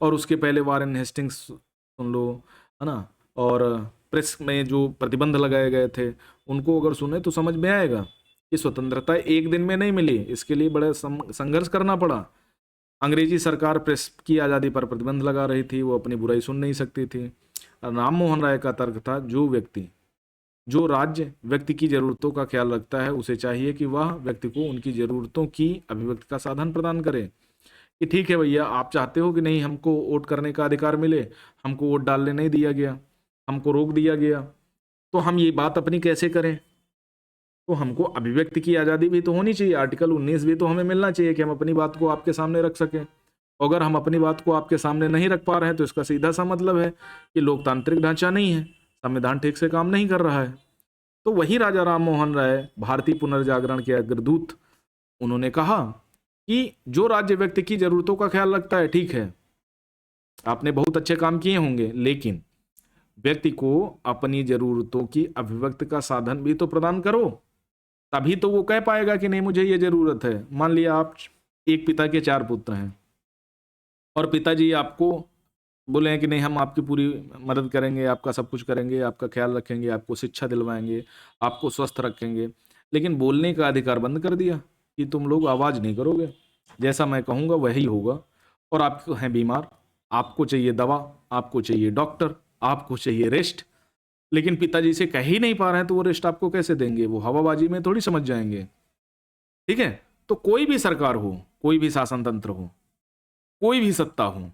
और उसके पहले वारेन हेस्टिंग्स सुन लो, है ना, और प्रेस में जो प्रतिबंध लगाए गए थे उनको अगर सुने तो समझ में आएगा कि स्वतंत्रता एक दिन में नहीं मिली, इसके लिए बड़ा संघर्ष करना पड़ा। अंग्रेजी सरकार प्रेस की आज़ादी पर प्रतिबंध लगा रही थी, वो अपनी बुराई सुन नहीं सकती थी। राम मोहन राय का तर्क था, जो राज्य व्यक्ति की जरूरतों का ख्याल रखता है उसे चाहिए कि वह व्यक्ति को उनकी जरूरतों की अभिव्यक्ति का साधन प्रदान करे। कि ठीक है भैया, आप चाहते हो कि नहीं हमको वोट करने का अधिकार मिले, हमको वोट डालने नहीं दिया गया, हमको रोक दिया गया, तो हम ये बात अपनी कैसे करें? तो हमको अभिव्यक्ति की आज़ादी भी तो होनी चाहिए, आर्टिकल 19 भी तो हमें मिलना चाहिए कि हम अपनी बात को आपके सामने रख सकें। अगर हम अपनी बात को आपके सामने नहीं रख पा रहे हैं तो इसका सीधा सा मतलब है कि लोकतांत्रिक ढांचा नहीं है, संविधान ठीक से काम नहीं कर रहा है। तो वही राजा राम मोहन राय, भारतीय पुनर्जागरण के अग्रदूत, उन्होंने कहा कि जो राज्य व्यक्ति की जरूरतों का ख्याल रखता है, ठीक है, आपने बहुत अच्छे काम किए होंगे, लेकिन व्यक्ति को अपनी जरूरतों की अभिव्यक्ति का साधन भी तो प्रदान करो, तभी तो वो कह पाएगा कि नहीं मुझे ये जरूरत है। मान लिया आप एक पिता के 4 पुत्र हैं और पिताजी आपको बोले हैं कि नहीं हम आपकी पूरी मदद करेंगे, आपका सब कुछ करेंगे, आपका ख्याल रखेंगे, आपको शिक्षा दिलवाएंगे, आपको स्वस्थ रखेंगे, लेकिन बोलने का अधिकार बंद कर दिया कि तुम लोग आवाज़ नहीं करोगे, जैसा मैं कहूँगा वही होगा। और आप हैं बीमार, आपको चाहिए दवा, आपको चाहिए डॉक्टर, आपको चाहिए रेस्ट, लेकिन पिताजी से कह ही नहीं पा रहे हैं तो वो रेस्ट आपको कैसे देंगे? वो हवाबाजी में थोड़ी समझ जाएंगे। ठीक है, तो कोई भी सरकार हो, कोई भी शासन तंत्र हो, कोई भी सत्ता हो,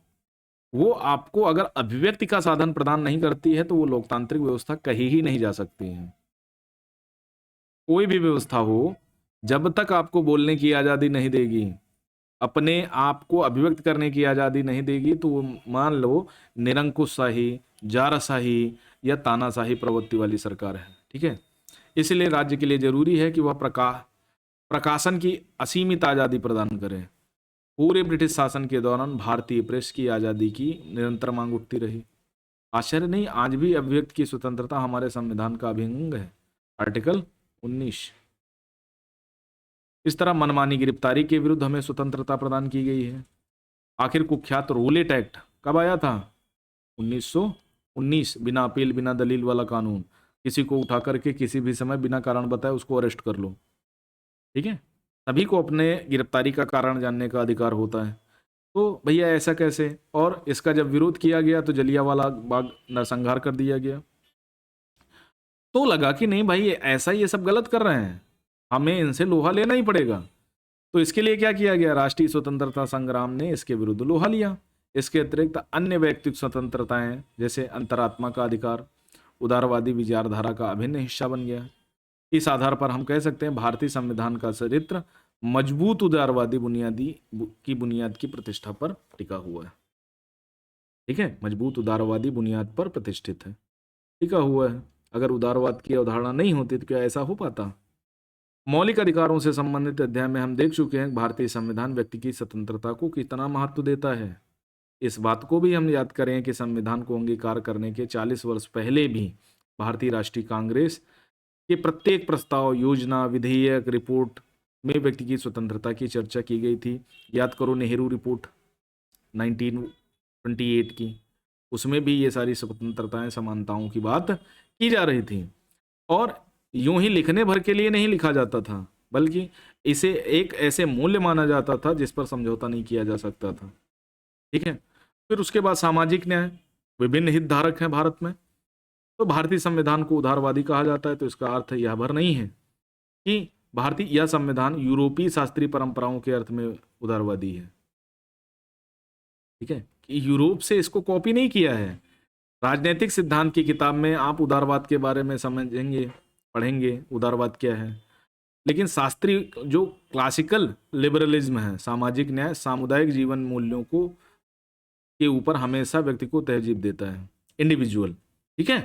वो आपको अगर अभिव्यक्ति का साधन प्रदान नहीं करती है तो वो लोकतांत्रिक व्यवस्था कही ही नहीं जा सकती है। कोई भी व्यवस्था हो, जब तक आपको बोलने की आजादी नहीं देगी, अपने आप को अभिव्यक्त करने की आजादी नहीं देगी, तो वो मान लो निरंकुशशाही, जाराशाही या तानाशाही प्रवृत्ति वाली सरकार है। ठीक है, इसलिए राज्य के लिए जरूरी है कि वह प्रकाशन की असीमित आजादी प्रदान करे। पूरे ब्रिटिश शासन के दौरान भारतीय प्रेस की आजादी की निरंतर मांग उठती रही। आश्चर्य नहीं, आज भी अभिव्यक्ति की स्वतंत्रता हमारे संविधान का अभिंग है, आर्टिकल 19। इस तरह मनमानी गिरफ्तारी के विरुद्ध हमें स्वतंत्रता प्रदान की गई है। आखिर कुख्यात रूलेट एक्ट कब आया था? 1919। बिना अपील बिना दलील वाला कानून, किसी को उठा करके किसी भी समय बिना कारण बताए उसको अरेस्ट कर लो। ठीक है, सभी को अपने गिरफ्तारी का कारण जानने का अधिकार होता है। तो भैया ऐसा कैसे? और इसका जब विरोध किया गया तो जलियांवाला बाग नरसंहार कर दिया गया। तो लगा कि नहीं भाई ऐसा ये सब गलत कर रहे हैं, हमें इनसे लोहा लेना ही पड़ेगा। तो इसके लिए क्या किया गया? राष्ट्रीय स्वतंत्रता संग्राम ने इसके विरुद्ध लोहा लिया। इसके अतिरिक्त अन्य व्यक्तिगत स्वतंत्रताएं जैसे अंतरात्मा का अधिकार उदारवादी विचारधारा का अभिन्न हिस्सा बन गया। इस आधार पर हम कह सकते हैं भारतीय संविधान का चरित्र मजबूत उदारवादी बुनियाद की प्रतिष्ठा पर टिका हुआ है। ठीक है, मजबूत उदारवादी बुनियाद पर प्रतिष्ठित है, टिका हुआ है। अगर उदारवाद की अवधारणा नहीं होती तो क्या ऐसा हो पाता? मौलिक अधिकारों से संबंधित अध्याय में हम देख चुके हैं भारतीय संविधान व्यक्ति की स्वतंत्रता को कितना महत्व देता है। इस बात को भी हम याद करें कि संविधान को अंगीकार करने के 40 वर्ष पहले भी भारतीय राष्ट्रीय कांग्रेस के प्रत्येक प्रस्ताव, योजना, विधेयक, रिपोर्ट में व्यक्ति की स्वतंत्रता की चर्चा की गई थी। याद करो नेहरू रिपोर्ट 1928 की, उसमें भी ये सारी स्वतंत्रताएं, समानताओं की बात की जा रही थी। और यूं ही लिखने भर के लिए नहीं लिखा जाता था, बल्कि इसे एक ऐसे मूल्य माना जाता था जिस पर समझौता नहीं किया जा सकता था। ठीक है, फिर उसके बाद सामाजिक न्याय, विभिन्न हितधारक हैं भारत में। तो भारतीय संविधान को उदारवादी कहा जाता है, तो इसका अर्थ यह भर नहीं है कि भारतीय यह संविधान यूरोपीय शास्त्रीय परंपराओं के अर्थ में उदारवादी है। ठीक है, कि यूरोप से इसको कॉपी नहीं किया है। राजनीतिक सिद्धांत की किताब में आप उदारवाद के बारे में समझेंगे, पढ़ेंगे उदारवाद क्या है, लेकिन शास्त्रीय जो क्लासिकल लिबरलिज्म है, सामाजिक न्याय, सामुदायिक जीवन मूल्यों को के ऊपर हमेशा व्यक्ति को तरजीह देता है, इंडिविजुअल। ठीक है,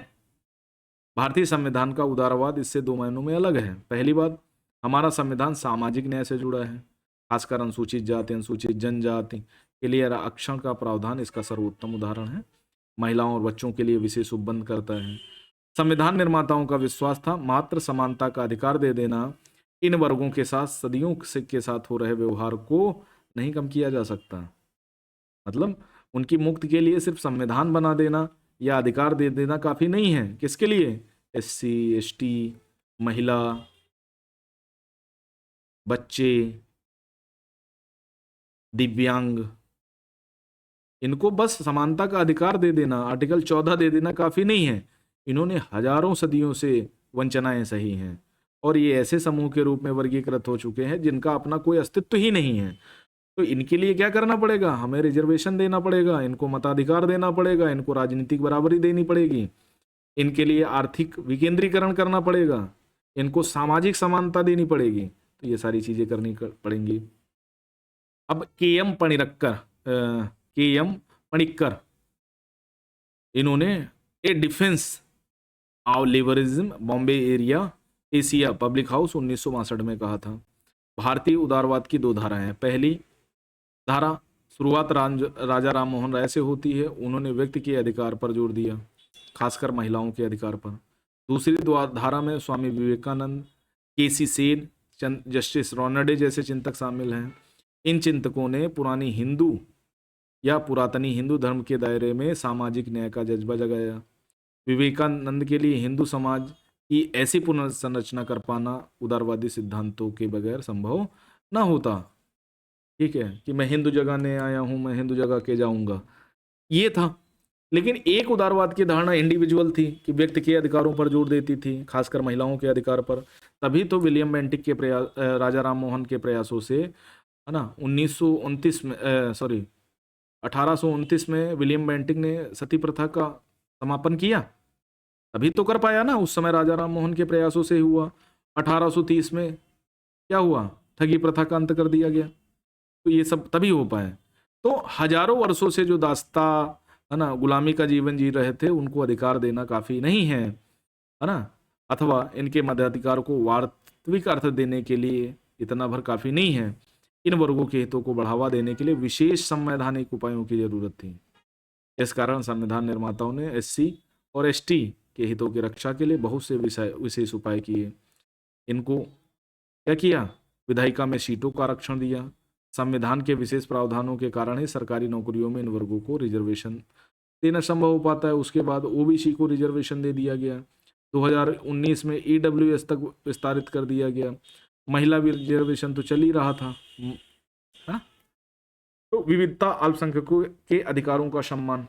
भारतीय संविधान का उदारवाद इससे 2 मायनों में अलग है। पहली बात, हमारा संविधान सामाजिक न्याय से जुड़ा है, खासकर अनुसूचित जाति, अनुसूचित जनजाति के लिए आरक्षण का प्रावधान इसका सर्वोत्तम उदाहरण है। महिलाओं और बच्चों के लिए विशेष उपबंध करता है। संविधान निर्माताओं का विश्वास था मात्र समानता का अधिकार दे देना इन वर्गों के साथ सदियों के साथ हो रहे व्यवहार को नहीं कम किया जा सकता। मतलब उनकी मुक्ति के लिए सिर्फ संविधान बना देना या अधिकार दे देना काफी नहीं है। किसके लिए? SC, ST, महिला, बच्चे, दिव्यांग, इनको बस समानता का अधिकार दे देना, आर्टिकल 14 दे देना काफी नहीं है। इन्होंने हजारों सदियों से वंचनाएं सही हैं और ये ऐसे समूह के रूप में वर्गीकृत हो चुके हैं जिनका अपना कोई अस्तित्व ही नहीं है। तो इनके लिए क्या करना पड़ेगा? हमें रिजर्वेशन देना पड़ेगा, इनको मताधिकार देना पड़ेगा, इनको राजनीतिक बराबरी देनी पड़ेगी, इनके लिए आर्थिक विकेंद्रीकरण करना पड़ेगा, इनको सामाजिक समानता देनी पड़ेगी। तो ये सारी चीजें करनी पड़ेंगी। अब KM पणिक्कर इन्होंने a defence of liberalism Bombay area Asia public house 1962 में कहा था। भारतीय उदारवाद की 2 धाराएं हैं। पहली धारा शुरुआत राजा राम मोहन राय से होती है। उन्होंने व्यक्ति के अधिकार पर जोर दिया। खासकर महिलाओं के अधिकार पर। दूसरी धारा में स्वामी विवेकानंद, केसी सेन, जस्टिस रोनाडे जैसे चिंतक शामिल हैं। इन चिंतकों ने पुरानी हिंदू या पुरातनी हिंदू धर्म के दायरे में सामाजिक न्याय का जज्बा जगाया। विवेकानंद के लिए हिंदू समाज की ऐसी पुनर्संरचना कर पाना उदारवादी सिद्धांतों के बगैर संभव ना होता। ठीक है, कि मैं हिंदू जगाने आया हूं, मैं हिंदू जगा के जाऊंगा, ये था। लेकिन एक उदारवाद की धारणा इंडिविजुअल थी कि व्यक्ति के अधिकारों पर जोर देती थी, खासकर महिलाओं के अधिकार पर। तभी तो विलियम बेंटिक के प्रयास, राजा राम मोहन के प्रयासों से, है ना, 1929 में 1829 में विलियम बेंटिक ने सती प्रथा का समापन किया। तभी तो कर पाया ना, उस समय राजा राम मोहन के प्रयासों से हुआ। 1830 में क्या हुआ, ठगी प्रथा का अंत कर दिया गया। तो ये सब तभी हो पाए। तो हजारों वर्षों से जो दास्ता, है ना, गुलामी का जीवन जी रहे थे, उनको अधिकार देना काफी नहीं है ना, अथवा इनके मताधिकार को वास्तविक अर्थ देने के लिए इतना भर काफी नहीं है। इन वर्गों के हितों को बढ़ावा देने के लिए विशेष संवैधानिक उपायों की जरूरत थी। इस कारण संविधान निर्माताओं ने एससी और एसटी के हितों की रक्षा के लिए बहुत से विशेष उपाय किए। इनको क्या किया, विधायिका में सीटों का आरक्षण दिया। संविधान के विशेष प्रावधानों के कारण ही सरकारी नौकरियों में इन वर्गों को रिजर्वेशन देना संभव हो पाता है। उसके बाद ओबीसी को रिजर्वेशन दे दिया गया। 2019 में ईडब्ल्यूएस तक विस्तारित कर दिया गया। महिला रिजर्वेशन तो चल ही रहा था, है? तो विविधता, अल्पसंख्यकों के अधिकारों का सम्मान।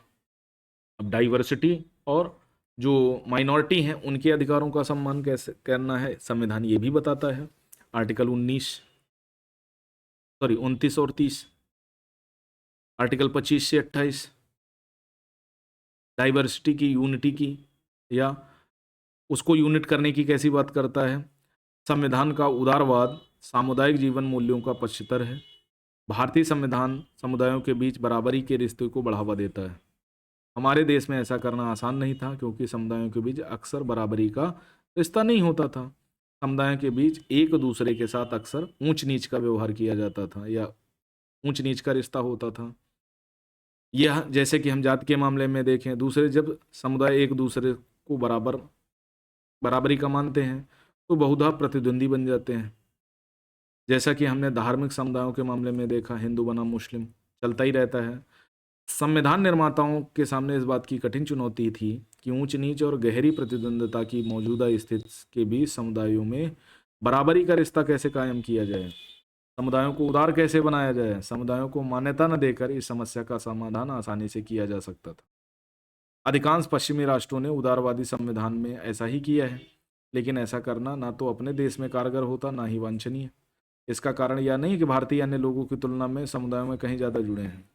अब डाइवर्सिटी और जो माइनॉरिटी हैं उनके अधिकारों का सम्मान कैसे करना है, संविधान ये भी बताता है। आर्टिकल 29 और 30, आर्टिकल 25 से 28 डाइवर्सिटी की, यूनिटी की, या उसको यूनिट करने की कैसी बात करता है। संविधान का उदारवाद सामुदायिक जीवन मूल्यों का पक्षधर है। भारतीय संविधान समुदायों के बीच बराबरी के रिश्ते को बढ़ावा देता है। हमारे देश में ऐसा करना आसान नहीं था, क्योंकि समुदायों के बीच अक्सर बराबरी का रिश्ता नहीं होता था। समुदायों के बीच एक दूसरे के साथ अक्सर ऊंच नीच का व्यवहार किया जाता था, या ऊंच नीच का रिश्ता होता था। यह जैसे कि हम जाति के मामले में देखें, दूसरे जब समुदाय एक दूसरे को बराबरी का मानते हैं तो बहुधा प्रतिद्वंदी बन जाते हैं। जैसा कि हमने धार्मिक समुदायों के मामले में देखा, हिंदू बनाम मुस्लिम चलता ही रहता है। संविधान निर्माताओं के सामने इस बात की कठिन चुनौती थी कि ऊंच नीच और गहरी प्रतिद्वंदता की मौजूदा स्थिति के बीच समुदायों में बराबरी का रिश्ता कैसे कायम किया जाए, समुदायों को उदार कैसे बनाया जाए। समुदायों को मान्यता न देकर इस समस्या का समाधान आसानी से किया जा सकता था। अधिकांश पश्चिमी राष्ट्रों ने उदारवादी संविधान में ऐसा ही किया है, लेकिन ऐसा करना ना तो अपने देश में कारगर होता, ना ही वांछनीय। इसका कारण यह नहीं कि भारतीय अन्य लोगों की तुलना में समुदायों में कहीं ज़्यादा जुड़े हैं।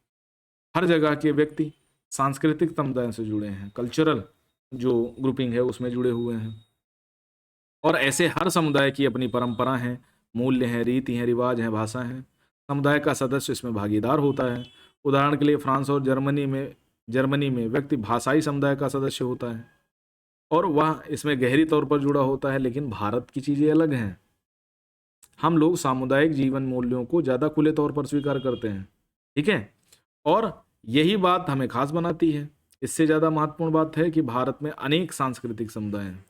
हर जगह के व्यक्ति सांस्कृतिक समुदायों से जुड़े हैं, कल्चरल जो ग्रुपिंग है उसमें जुड़े हुए हैं, और ऐसे हर समुदाय की अपनी परंपरा हैं, मूल्य हैं, रीति हैं, रिवाज हैं, भाषा हैं। समुदाय का सदस्य इसमें भागीदार होता है। उदाहरण के लिए फ्रांस और जर्मनी में व्यक्ति भाषाई समुदाय का सदस्य होता है और वह इसमें गहरी तौर पर जुड़ा होता है। लेकिन भारत की चीज़ें अलग हैं। हम लोग सामुदायिक जीवन मूल्यों को ज़्यादा खुले तौर पर स्वीकार करते हैं, ठीक है, और यही बात हमें खास बनाती है। इससे ज़्यादा महत्वपूर्ण बात है कि भारत में अनेक सांस्कृतिक समुदाय हैं।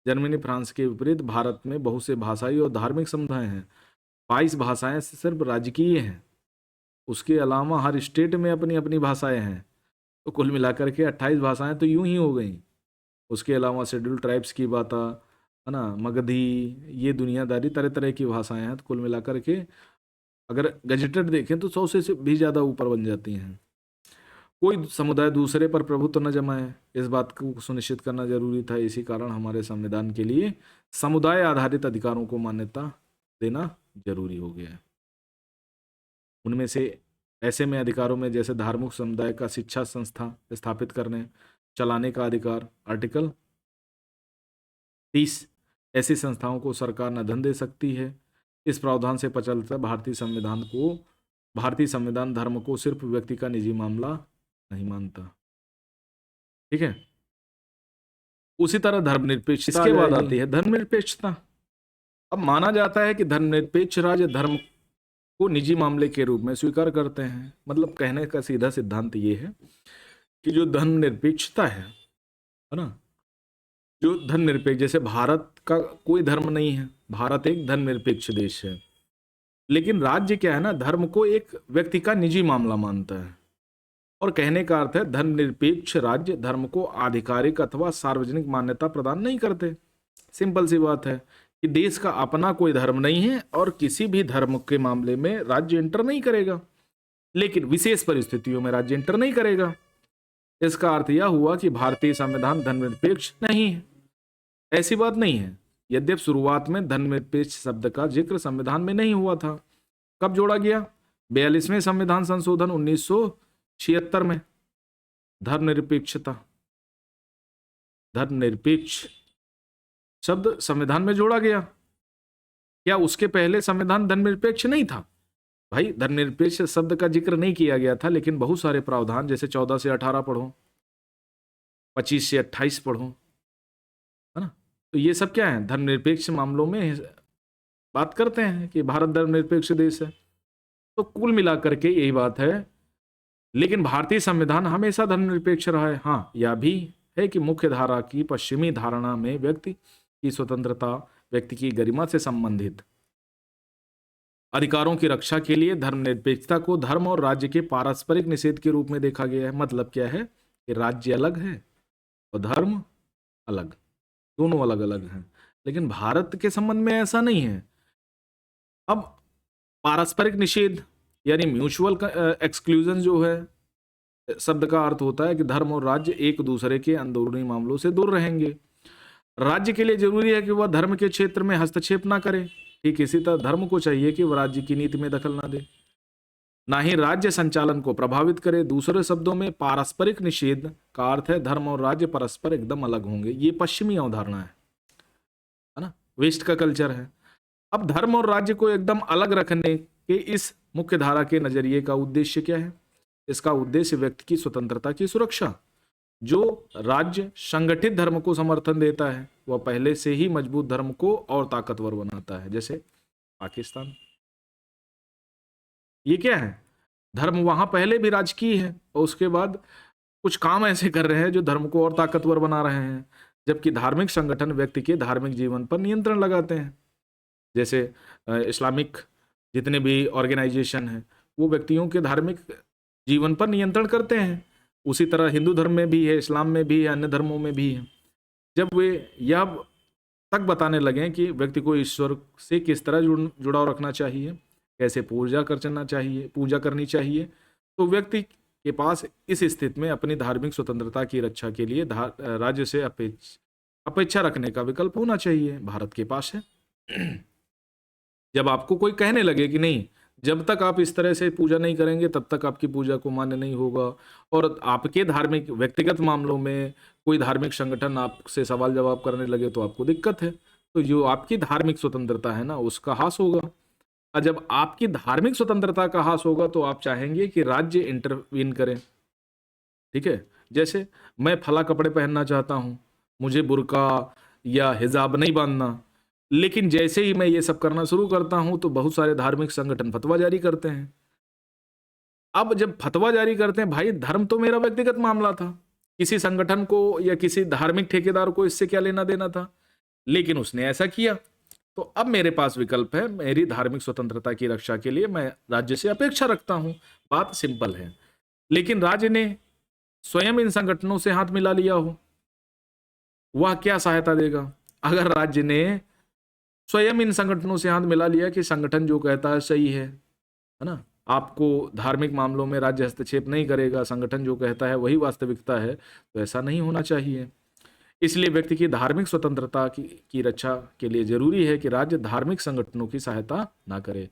जर्मनी, फ्रांस के विपरीत भारत में बहुत से भाषाई और धार्मिक समुदाय हैं। 22 भाषाएं सिर्फ राजकीय हैं, उसके अलावा हर स्टेट में अपनी अपनी भाषाएं हैं। तो कुल मिलाकर के 28 भाषाएं तो यूं ही हो गई। उसके अलावा शेड्यूल ट्राइब्स की बात, है ना, मगधी, ये दुनियादारी तरह तरह की भाषाएं हैं। तो कुल मिलाकर के अगर गजेटेड देखें तो 100 से भी ज़्यादा ऊपर बन जाती हैं। कोई समुदाय दूसरे पर प्रभुत्व न जमाए, इस बात को सुनिश्चित करना जरूरी था। इसी कारण हमारे संविधान के लिए समुदाय आधारित अधिकारों को मान्यता देना जरूरी हो गया है। उनमें से ऐसे में अधिकारों में जैसे धार्मिक समुदाय का शिक्षा संस्था स्थापित करने चलाने का अधिकार, आर्टिकल 30, ऐसी संस्थाओं को सरकार न धन दे सकती है। इस प्रावधान से पता चलता है भारतीय संविधान धर्म को सिर्फ व्यक्ति का निजी मामला नहीं मानता, ठीक है। उसी तरह धर्मनिरपेक्षता इसके बाद आती है धर्मनिरपेक्षता। अब माना जाता है कि धर्मनिरपेक्ष राज्य धर्म को निजी मामले के रूप में स्वीकार करते हैं। मतलब कहने का सीधा सिद्धांत ये है कि जो धर्मनिरपेक्षता है है ना। जो धर्मनिरपेक्ष, जैसे भारत का कोई धर्म नहीं है, भारत एक धर्मनिरपेक्ष देश है, लेकिन राज्य क्या है ना, धर्म को एक व्यक्ति का निजी मामला मानता है। और कहने का अर्थ है धर्मनिरपेक्ष राज्य धर्म को आधिकारिक अथवा सार्वजनिक मान्यता प्रदान नहीं करते। सिंपल सी बात है कि देश का अपना कोई धर्म नहीं है और किसी भी धर्म के मामले में राज्य इंटर नहीं करेगा, लेकिन विशेष परिस्थितियों में राज्य इंटर नहीं करेगा। इसका अर्थ यह हुआ कि भारतीय संविधान धर्मनिरपेक्ष नहीं है। ऐसी बात नहीं है। यद्यपि शुरुआत में धर्मनिरपेक्ष शब्द का जिक्र संविधान में नहीं हुआ था। कब जोड़ा गया? 42वें संविधान संशोधन 1976 में। धर्मनिरपेक्षता, धर्मनिरपेक्ष शब्द संविधान में जोड़ा गया। क्या उसके पहले संविधान धर्मनिरपेक्ष नहीं था? भाई, धर्मनिरपेक्ष शब्द का जिक्र नहीं किया गया था, लेकिन बहुत सारे प्रावधान, जैसे 14 से 18 पढ़ो, 25 से 28 पढ़ो, है ना। तो ये सब क्या है? धर्मनिरपेक्ष मामलों में बात करते हैं कि भारत धर्मनिरपेक्ष देश है। तो कुल मिलाकर के यही बात है। लेकिन भारतीय संविधान हमेशा धर्मनिरपेक्ष रहा है। हाँ, यह भी है कि मुख्य धारा की पश्चिमी धारणा में व्यक्ति की स्वतंत्रता, व्यक्ति की गरिमा से संबंधित अधिकारों की रक्षा के लिए धर्मनिरपेक्षता को धर्म और राज्य के पारस्परिक निषेध के रूप में देखा गया है। मतलब क्या है कि राज्य अलग है और धर्म अलग, दोनों अलग अलग हैं। लेकिन भारत के संबंध में ऐसा नहीं है। अब पारस्परिक निषेध यानी म्यूचुअल एक्सक्लूजन जो है, शब्द का अर्थ होता है कि धर्म और राज्य एक दूसरे के अंदरूनी मामलों से दूर रहेंगे। राज्य के लिए जरूरी है कि वह धर्म के क्षेत्र में हस्तक्षेप ना करे। ठीक इसी तरह धर्म को चाहिए कि वह राज्य की नीति में दखल ना दे, ना ही राज्य संचालन को प्रभावित करे। दूसरे शब्दों में पारस्परिक निषेध का अर्थ है धर्म और राज्य परस्पर एकदम अलग होंगे। ये पश्चिमी अवधारणा है ना, वेस्ट का कल्चर है। अब धर्म और राज्य को एकदम अलग रखने के इस मुख्य धारा के नजरिए का उद्देश्य क्या है? इसका उद्देश्य व्यक्ति की स्वतंत्रता की सुरक्षा। जो राज्य संगठित धर्म को समर्थन देता है वह पहले से ही मजबूत धर्म को और ताकतवर बनाता है। जैसे पाकिस्तान, ये क्या है? धर्म वहां पहले भी राजकीय है और उसके बाद कुछ काम ऐसे कर रहे हैं जो धर्म को और ताकतवर बना रहे हैं, जबकि धार्मिक संगठन व्यक्ति के धार्मिक जीवन पर नियंत्रण लगाते हैं। जैसे इस्लामिक जितने भी ऑर्गेनाइजेशन हैं वो व्यक्तियों के धार्मिक जीवन पर नियंत्रण करते हैं। उसी तरह हिंदू धर्म में भी है, इस्लाम में भी है, अन्य धर्मों में भी है। जब वे यह तक बताने लगे कि व्यक्ति को ईश्वर से किस तरह जुड़ाव रखना चाहिए, कैसे पूजा करनी चाहिए, तो व्यक्ति के पास इस स्थिति में अपनी धार्मिक स्वतंत्रता की रक्षा के लिए राज्य से अपेक्षा रखने का विकल्प होना चाहिए। भारत के पास है। जब आपको कोई कहने लगे कि नहीं, जब तक आप इस तरह से पूजा नहीं करेंगे तब तक आपकी पूजा को मान्य नहीं होगा, और आपके धार्मिक व्यक्तिगत मामलों में कोई धार्मिक संगठन आपसे सवाल जवाब करने लगे तो आपको दिक्कत है, तो जो आपकी धार्मिक स्वतंत्रता है ना उसका हास होगा। और जब आपकी धार्मिक स्वतंत्रता का हास होगा तो आप चाहेंगे कि राज्य इंटरवीन करे। ठीक है, जैसे मैं फला कपड़े पहनना चाहता हूं, मुझे बुर्का या हिजाब नहीं बांधना, लेकिन जैसे ही मैं ये सब करना शुरू करता हूं तो बहुत सारे धार्मिक संगठन फतवा जारी करते हैं। अब जब फतवा जारी करते हैं, भाई धर्म तो मेरा व्यक्तिगत मामला था, किसी संगठन को या किसी धार्मिक ठेकेदार को इससे क्या लेना देना था, लेकिन उसने ऐसा किया, तो अब मेरे पास विकल्प है। मेरी धार्मिक स्वतंत्रता की रक्षा के लिए मैं राज्य से अपेक्षा रखता हूं। बात सिंपल है। लेकिन राज्य ने स्वयं इन संगठनों से हाथ मिला लिया हो, वह क्या सहायता देगा? अगर राज्य ने स्वयं इन संगठनों से हाथ मिला लिया कि संगठन जो कहता है सही है ना, आपको धार्मिक मामलों में राज्य हस्तक्षेप नहीं करेगा, संगठन जो कहता है वही वास्तविकता है, तो ऐसा नहीं होना चाहिए। इसलिए व्यक्ति की धार्मिक स्वतंत्रता की रक्षा के लिए जरूरी है कि राज्य धार्मिक संगठनों की सहायता ना करे।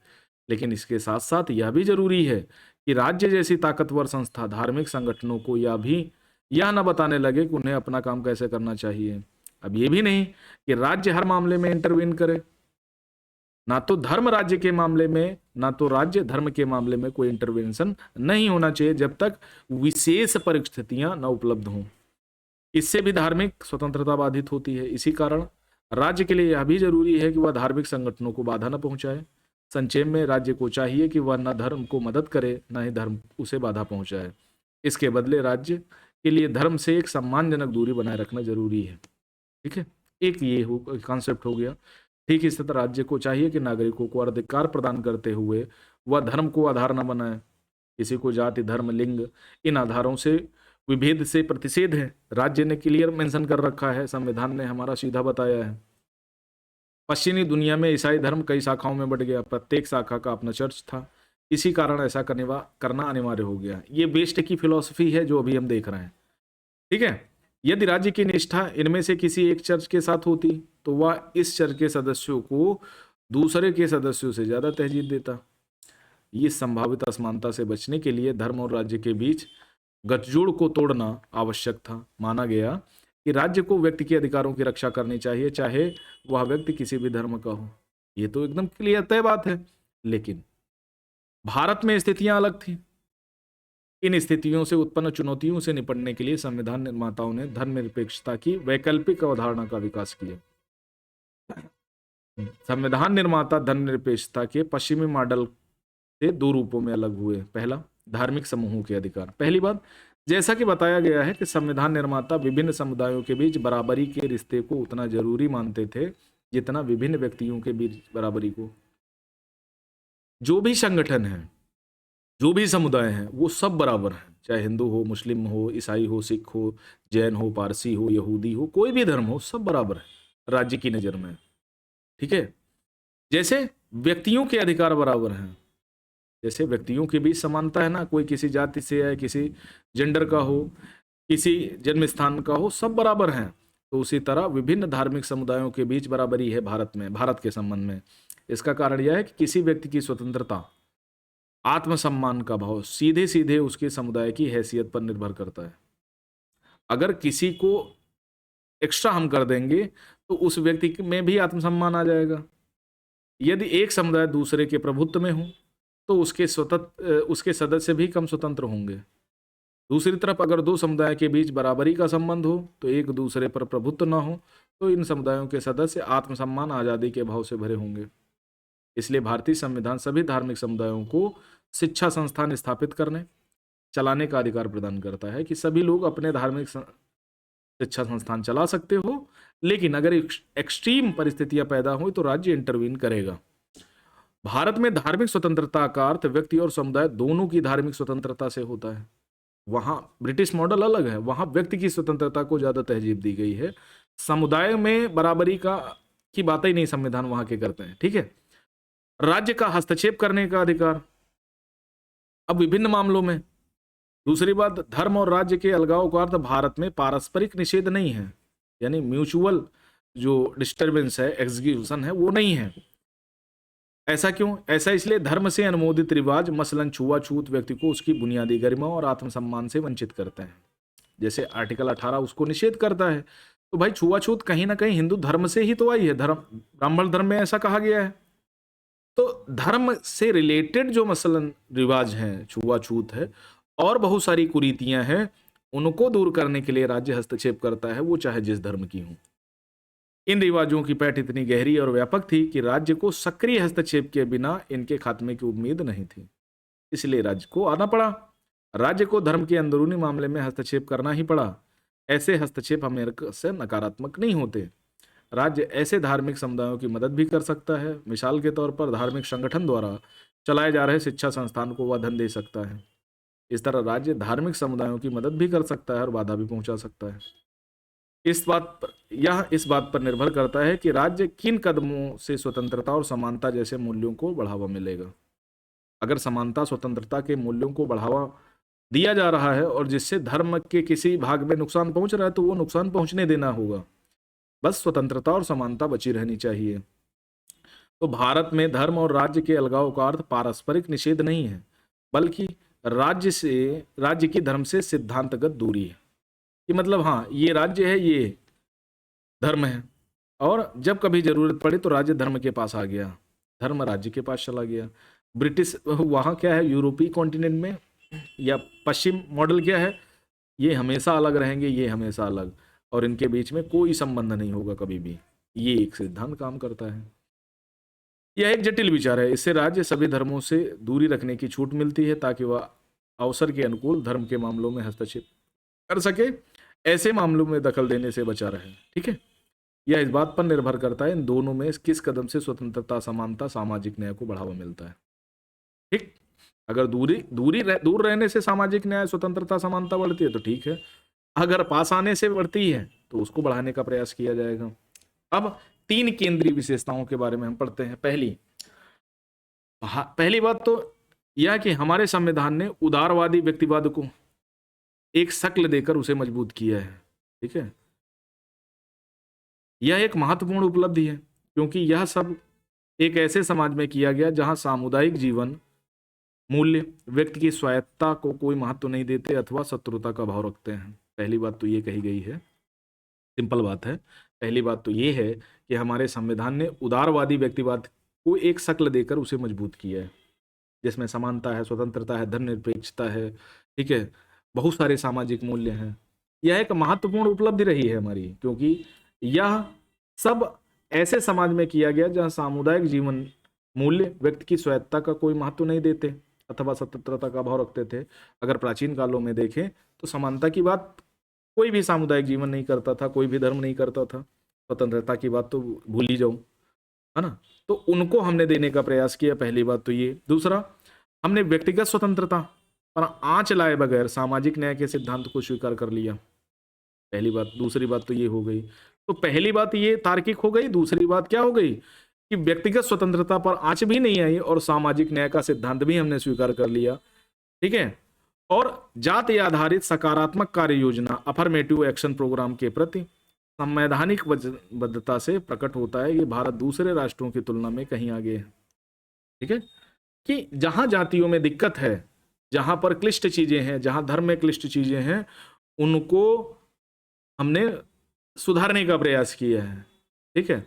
लेकिन इसके साथ साथ यह भी जरूरी है कि राज्य जैसी ताकतवर संस्था धार्मिक संगठनों को यह ना बताने लगे कि उन्हें अपना काम कैसे करना चाहिए। अब ये भी नहीं कि राज्य हर मामले में इंटरवीन करे, ना तो धर्म राज्य के मामले में, ना तो राज्य धर्म के मामले में कोई इंटरवेंशन नहीं होना चाहिए जब तक विशेष परिस्थितियां न उपलब्ध हों। इससे भी धार्मिक स्वतंत्रता बाधित होती है। इसी कारण राज्य के लिए यह भी जरूरी है कि वह धार्मिक संगठनों को बाधा न पहुंचाए। संक्षेप में राज्य को चाहिए कि वह न धर्म को मदद करे, न ही धर्म उसे बाधा पहुंचाए। इसके बदले राज्य के लिए धर्म से एक सम्मानजनक दूरी बनाए रखना जरूरी है। ठीक है, एक ये हो कॉन्सेप्ट हो गया। ठीक इस तरह राज्य को चाहिए कि नागरिकों को अधिकार प्रदान करते हुए वह धर्म को आधार न बनाए। किसी को जाति, धर्म, लिंग इन आधारों से विभेद से प्रतिषेध है। राज्य ने क्लियर मेंशन कर रखा है, संविधान ने हमारा सीधा बताया है। पश्चिमी दुनिया में ईसाई धर्म कई शाखाओं में बढ़ गया, प्रत्येक शाखा का अपना चर्च था। इसी कारण ऐसा करना अनिवार्य हो गया। ये वेस्ट की फिलॉसफी है जो अभी हम देख रहे हैं। ठीक है, यदि राज्य की निष्ठा इनमें से किसी एक चर्च के साथ होती तो वह इस चर्च के सदस्यों को दूसरे के सदस्यों से ज्यादा तरजीह देता। ये संभावित असमानता से बचने के लिए धर्म और राज्य के बीच गठजोड़ को तोड़ना आवश्यक था। माना गया कि राज्य को व्यक्ति के अधिकारों की रक्षा करनी चाहिए, चाहे वह व्यक्ति किसी भी धर्म का हो। ये तो एकदम क्लियर तय बात है। लेकिन भारत में स्थितियां अलग थी। इन स्थितियों से उत्पन्न चुनौतियों से निपटने के लिए संविधान निर्माताओं ने धर्मनिरपेक्षता की वैकल्पिक अवधारणा का विकास किया। संविधान निर्माता धर्मनिरपेक्षता के पश्चिमी मॉडल से दो रूपों में अलग हुए। पहला, धार्मिक समूहों के अधिकार। पहली बात, जैसा कि बताया गया है कि संविधान निर्माता विभिन्न समुदायों के बीच बराबरी के रिश्ते को उतना जरूरी मानते थे जितना विभिन्न व्यक्तियों के बीच बराबरी को। जो भी संगठन है, जो भी समुदाय हैं, वो सब बराबर हैं, चाहे हिंदू हो, मुस्लिम हो, ईसाई हो, सिख हो, जैन हो, पारसी हो, यहूदी हो, कोई भी धर्म हो, सब बराबर है राज्य की नज़र में। ठीक है, जैसे व्यक्तियों के अधिकार बराबर हैं, जैसे व्यक्तियों के बीच समानता है ना, कोई किसी जाति से है, किसी जेंडर का हो, किसी जन्म स्थान का हो, सब बराबर हैं। तो उसी तरह विभिन्न धार्मिक समुदायों के बीच बराबरी है भारत के संबंध में। इसका कारण यह है कि किसी व्यक्ति की स्वतंत्रता, आत्मसम्मान का भाव सीधे सीधे उसके समुदाय की हैसियत पर निर्भर करता है। अगर किसी को एक्स्ट्रा हम कर देंगे तो उस व्यक्ति में भी आत्मसम्मान आ जाएगा। यदि एक समुदाय दूसरे के प्रभुत्व में हो तो उसके सदस्य भी कम स्वतंत्र होंगे। दूसरी तरफ अगर दो समुदाय के बीच बराबरी का संबंध हो तो एक दूसरे पर प्रभुत्व न हो तो इन समुदायों के सदस्य आत्मसम्मान, आज़ादी के भाव से भरे होंगे। इसलिए भारतीय संविधान सभी धार्मिक समुदायों को शिक्षा संस्थान स्थापित करने, चलाने का अधिकार प्रदान करता है कि सभी लोग अपने धार्मिक शिक्षा संस्थान चला सकते हो, लेकिन अगर एक्सट्रीम परिस्थितियां पैदा हो तो राज्य इंटरवीन करेगा। भारत में धार्मिक स्वतंत्रता का अर्थ व्यक्ति और समुदाय दोनों की धार्मिक स्वतंत्रता से होता है। वहां ब्रिटिश मॉडल अलग है, वहां व्यक्ति की स्वतंत्रता को ज्यादा तहजीब दी गई है। समुदाय में बराबरी की बात ही नहीं संविधान वहां के करते हैं। ठीक है, राज्य का हस्तक्षेप करने का अधिकार अब विभिन्न मामलों में। दूसरी बात, धर्म और राज्य के अलगाव का अर्थ भारत में पारस्परिक निषेध नहीं है, यानी म्यूचुअल जो डिस्टरबेंस है, एग्जीक्यूशन है, वो नहीं है। ऐसा क्यों? ऐसा इसलिए धर्म से अनुमोदित रिवाज, मसलन छुआछूत, व्यक्ति को उसकी बुनियादी गरिमा और आत्मसम्मान से वंचित करते हैं। जैसे आर्टिकल 18 उसको निषेध करता है। तो भाई छुआछूत कहीं ना कहीं हिंदू धर्म से ही तो आई है, ब्राह्मण धर्म में ऐसा कहा गया है। तो धर्म से रिलेटेड जो मसलन रिवाज हैं, छुआछूत है और बहुत सारी कुरीतियां हैं, उनको दूर करने के लिए राज्य हस्तक्षेप करता है, वो चाहे जिस धर्म की हो। इन रिवाजों की पैठ इतनी गहरी और व्यापक थी कि राज्य को सक्रिय हस्तक्षेप के बिना इनके खात्मे की उम्मीद नहीं थी, इसलिए राज्य को आना पड़ा। राज्य को धर्म के अंदरूनी मामले में हस्तक्षेप करना ही पड़ा। ऐसे हस्तक्षेप हमेशा से नकारात्मक नहीं होते। राज्य ऐसे धार्मिक समुदायों की मदद भी कर सकता है। मिसाल के तौर पर धार्मिक संगठन द्वारा चलाए जा रहे शिक्षा संस्थान को वह धन दे सकता है। इस तरह राज्य धार्मिक समुदायों की मदद भी कर सकता है और बाधा भी पहुंचा सकता है। यह इस बात पर निर्भर करता है कि राज्य किन कदमों से स्वतंत्रता और समानता जैसे मूल्यों को बढ़ावा मिलेगा। अगर समानता, स्वतंत्रता के मूल्यों को बढ़ावा दिया जा रहा है और जिससे धर्म के किसी भाग में नुकसान पहुंच रहा है तो वो नुकसान पहुंचने देना होगा। बस स्वतंत्रता और समानता बची रहनी चाहिए। तो भारत में धर्म और राज्य के अलगाव का अर्थ पारस्परिक निषेध नहीं है, बल्कि राज्य की धर्म से सिद्धांतगत दूरी है। कि मतलब हाँ, ये राज्य है, ये धर्म है, और जब कभी जरूरत पड़ी तो राज्य धर्म के पास आ गया, धर्म राज्य के पास चला गया। ब्रिटिश वहाँ क्या है, यूरोपीय कॉन्टिनेंट में या पश्चिम मॉडल क्या है, ये हमेशा अलग रहेंगे, ये हमेशा अलग, और इनके बीच में कोई संबंध नहीं होगा कभी भी। ये एक सिद्धांत काम करता है। यह एक जटिल विचार है। इससे राज्य सभी धर्मों से दूरी रखने की छूट मिलती है ताकि वह अवसर के अनुकूल धर्म के मामलों में हस्तक्षेप कर सके, ऐसे मामलों में दखल देने से बचा रहे। ठीक है, यह इस बात पर निर्भर करता है इन दोनों में किस कदम से स्वतंत्रता, समानता, सामाजिक न्याय को बढ़ावा मिलता है। ठीक, अगर दूर रहने से सामाजिक न्याय, स्वतंत्रता, समानता बढ़ती है तो ठीक है, अगर पास आने से बढ़ती है तो उसको बढ़ाने का प्रयास किया जाएगा। अब 3 केंद्रीय विशेषताओं के बारे में हम पढ़ते हैं। पहली बात तो यह कि हमारे संविधान ने उदारवादी व्यक्तिवाद को एक शक्ल देकर उसे मजबूत किया है। ठीक है, यह एक महत्वपूर्ण उपलब्धि है क्योंकि यह सब एक ऐसे समाज में किया गया जहां सामुदायिक जीवन मूल्य व्यक्ति की स्वायत्तता को कोई महत्व नहीं देते अथवा शत्रुता का भाव रखते हैं। पहली बात तो ये कही गई है, सिंपल बात है। पहली बात तो ये है कि हमारे संविधान ने उदारवादी व्यक्तिवाद को एक शक्ल देकर उसे मजबूत किया है, जिसमें समानता है, स्वतंत्रता है, धर्मनिरपेक्षता है। ठीक है, बहुत सारे सामाजिक मूल्य हैं। यह एक महत्वपूर्ण उपलब्धि रही है हमारी, क्योंकि यह सब ऐसे समाज में किया गया जहां सामुदायिक जीवन मूल्य व्यक्ति की स्वायत्तता का कोई महत्व नहीं देते अथवा स्वतंत्रता का भाव रखते थे। अगर प्राचीन कालों में देखें तो समानता की बात कोई भी सामुदायिक जीवन नहीं करता था, कोई भी धर्म नहीं करता था। स्वतंत्रता की बात तो भूल ही जाओ, है ना। तो उनको हमने देने का प्रयास किया, पहली बात तो ये। दूसरा, हमने व्यक्तिगत स्वतंत्रता पर आंच लाए बगैर सामाजिक न्याय के सिद्धांत को स्वीकार कर लिया, पहली बात। दूसरी बात तो ये हो गई, तो पहली बात ये तार्किक हो गई। दूसरी बात क्या हो गई कि व्यक्तिगत स्वतंत्रता पर आंच भी नहीं आई और सामाजिक न्याय का सिद्धांत भी हमने स्वीकार कर लिया। ठीक है, और जाति आधारित सकारात्मक कार्य योजना, अफर्मेटिव एक्शन प्रोग्राम के प्रति संवैधानिक वचनबद्धता से प्रकट होता है कि भारत दूसरे राष्ट्रों की तुलना में कहीं आगे है। ठीक है, कि जहां जातियों में दिक्कत है, जहां पर क्लिष्ट चीजें हैं, जहां धर्म में क्लिष्ट चीजें हैं, उनको हमने सुधारने का प्रयास किया है। ठीक है,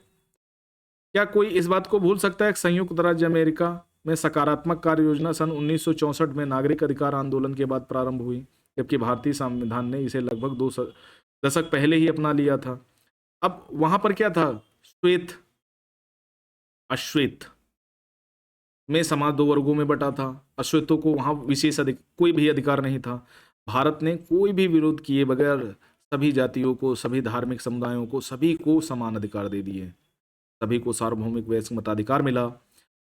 क्या कोई इस बात को भूल सकता है कि संयुक्त राज्य अमेरिका में सकारात्मक कार्य योजना सन 1964 में नागरिक अधिकार आंदोलन के बाद प्रारंभ हुई, जबकि भारतीय संविधान ने इसे लगभग 2 दशक पहले ही अपना लिया था। अब वहां पर क्या था, श्वेत अश्वेत में समाज 2 वर्गों में बटा था। अश्वेतों को वहां विशेष कोई भी अधिकार नहीं था। भारत ने कोई भी विरोध किए बगैर सभी जातियों को, सभी धार्मिक समुदायों को, सभी को समान अधिकार दे दिए। सभी को सार्वभौमिक वयस्क मताधिकार मिला।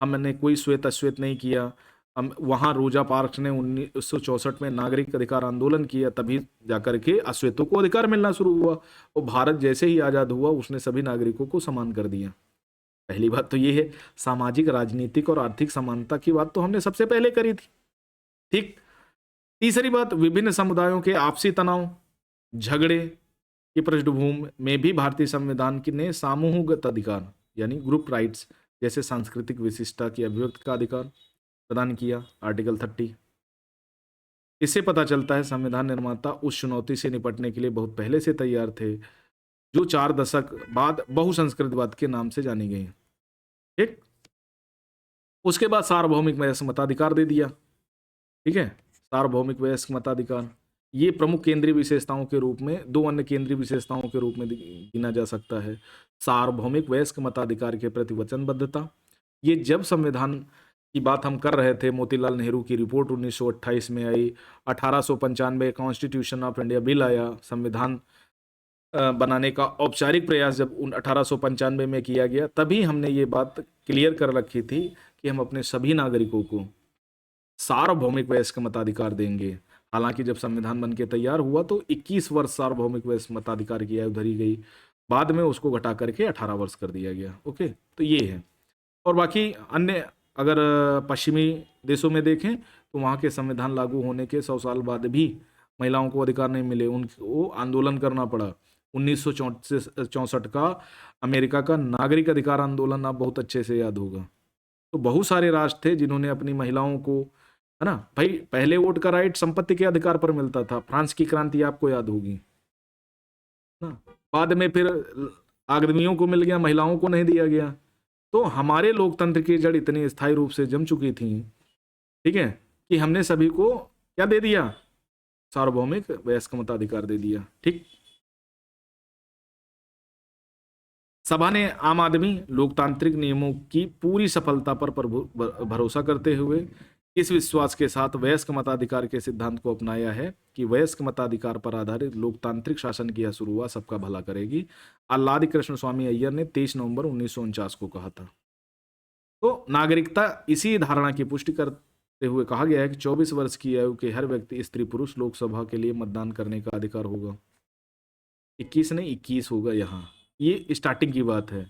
हमने कोई श्वेत अश्वेत नहीं किया। हम वहाँ रोजा पार्क्स ने 1964 में नागरिक अधिकार आंदोलन किया, तभी जाकर के अश्वेतों को अधिकार मिलना शुरू हुआ। और भारत जैसे ही आज़ाद हुआ उसने सभी नागरिकों को समान कर दिया। पहली बात तो ये है। सामाजिक, राजनीतिक और आर्थिक समानता की बात तो हमने सबसे पहले करी थी। ठीक, तीसरी बात, विभिन्न समुदायों के आपसी तनाव, झगड़े की पृष्ठभूमि में भी भारतीय संविधान ने सामूहिक अधिकार यानी ग्रुप राइट्स जैसे सांस्कृतिक विशिष्टता की अभिव्यक्ति का अधिकार प्रदान किया, आर्टिकल 30। इससे पता चलता है संविधान निर्माता उस चुनौती से निपटने के लिए बहुत पहले से तैयार थे, जो 4 दशक बाद बहुसंस्कृतवाद के नाम से जानी गई। ठीक, उसके बाद सार्वभौमिक वयस्क मताधिकार दे दिया। ठीक है, सार्वभौमिक वयस्क मताधिकार ये प्रमुख केंद्रीय विशेषताओं के रूप में, 2 अन्य केंद्रीय विशेषताओं के रूप में गिना जा सकता है। सार्वभौमिक वयस्क मताधिकार के प्रति वचनबद्धता, ये जब संविधान की बात हम कर रहे थे, मोतीलाल नेहरू की रिपोर्ट 1928 में आई, 1895 कॉन्स्टिट्यूशन ऑफ इंडिया बिल आया, संविधान बनाने का औपचारिक प्रयास जब 1895 में किया गया, तभी हमने ये बात क्लियर कर रखी थी कि हम अपने सभी नागरिकों को सार्वभौमिक वयस्क मताधिकार देंगे। हालांकि जब संविधान बन के तैयार हुआ तो 21 वर्ष सार्वभौमिक वयस्क मताधिकार की आयु धरी गई, बाद में उसको घटा करके 18 वर्ष कर दिया गया। ओके, तो ये है। और बाकी अन्य अगर पश्चिमी देशों में देखें तो वहाँ के संविधान लागू होने के 100 साल बाद भी महिलाओं को अधिकार नहीं मिले, उनको आंदोलन करना पड़ा। 1964 का अमेरिका का नागरिक अधिकार आंदोलन आप बहुत अच्छे से याद होगा। तो बहुत सारे राष्ट्र थे जिन्होंने अपनी महिलाओं को, है ना भाई, पहले वोट का राइट संपत्ति के अधिकार पर मिलता था। फ्रांस की क्रांति आपको याद होगी ना, बाद में फिर आदमियों को मिल गया, महिलाओं को नहीं दिया गया। तो हमारे लोकतंत्र की जड़ इतनी स्थायी रूप से जम चुकी थी, ठीक है, कि हमने सभी को क्या दे दिया, सार्वभौमिक वयस्क मताधिकार दे दिया। ठीक, सभा ने आम आदमी लोकतांत्रिक नियमों की पूरी सफलता पर भरोसा करते हुए इस विश्वास के साथ वयस्क मताधिकार के सिद्धांत को अपनाया है कि वयस्क मताधिकार पर आधारित लोकतांत्रिक शासन की यह शुरुआत सबका भला करेगी। आह्लादी कृष्ण स्वामी अय्यर ने 23 नवंबर 1949 को कहा था। तो नागरिकता इसी धारणा की पुष्टि करते हुए कहा गया है कि 24 वर्ष की आयु के हर व्यक्ति स्त्री पुरुष लोकसभा के लिए मतदान करने का अधिकार होगा। 21 नहीं 21 होगा यहाँ, ये स्टार्टिंग की बात है।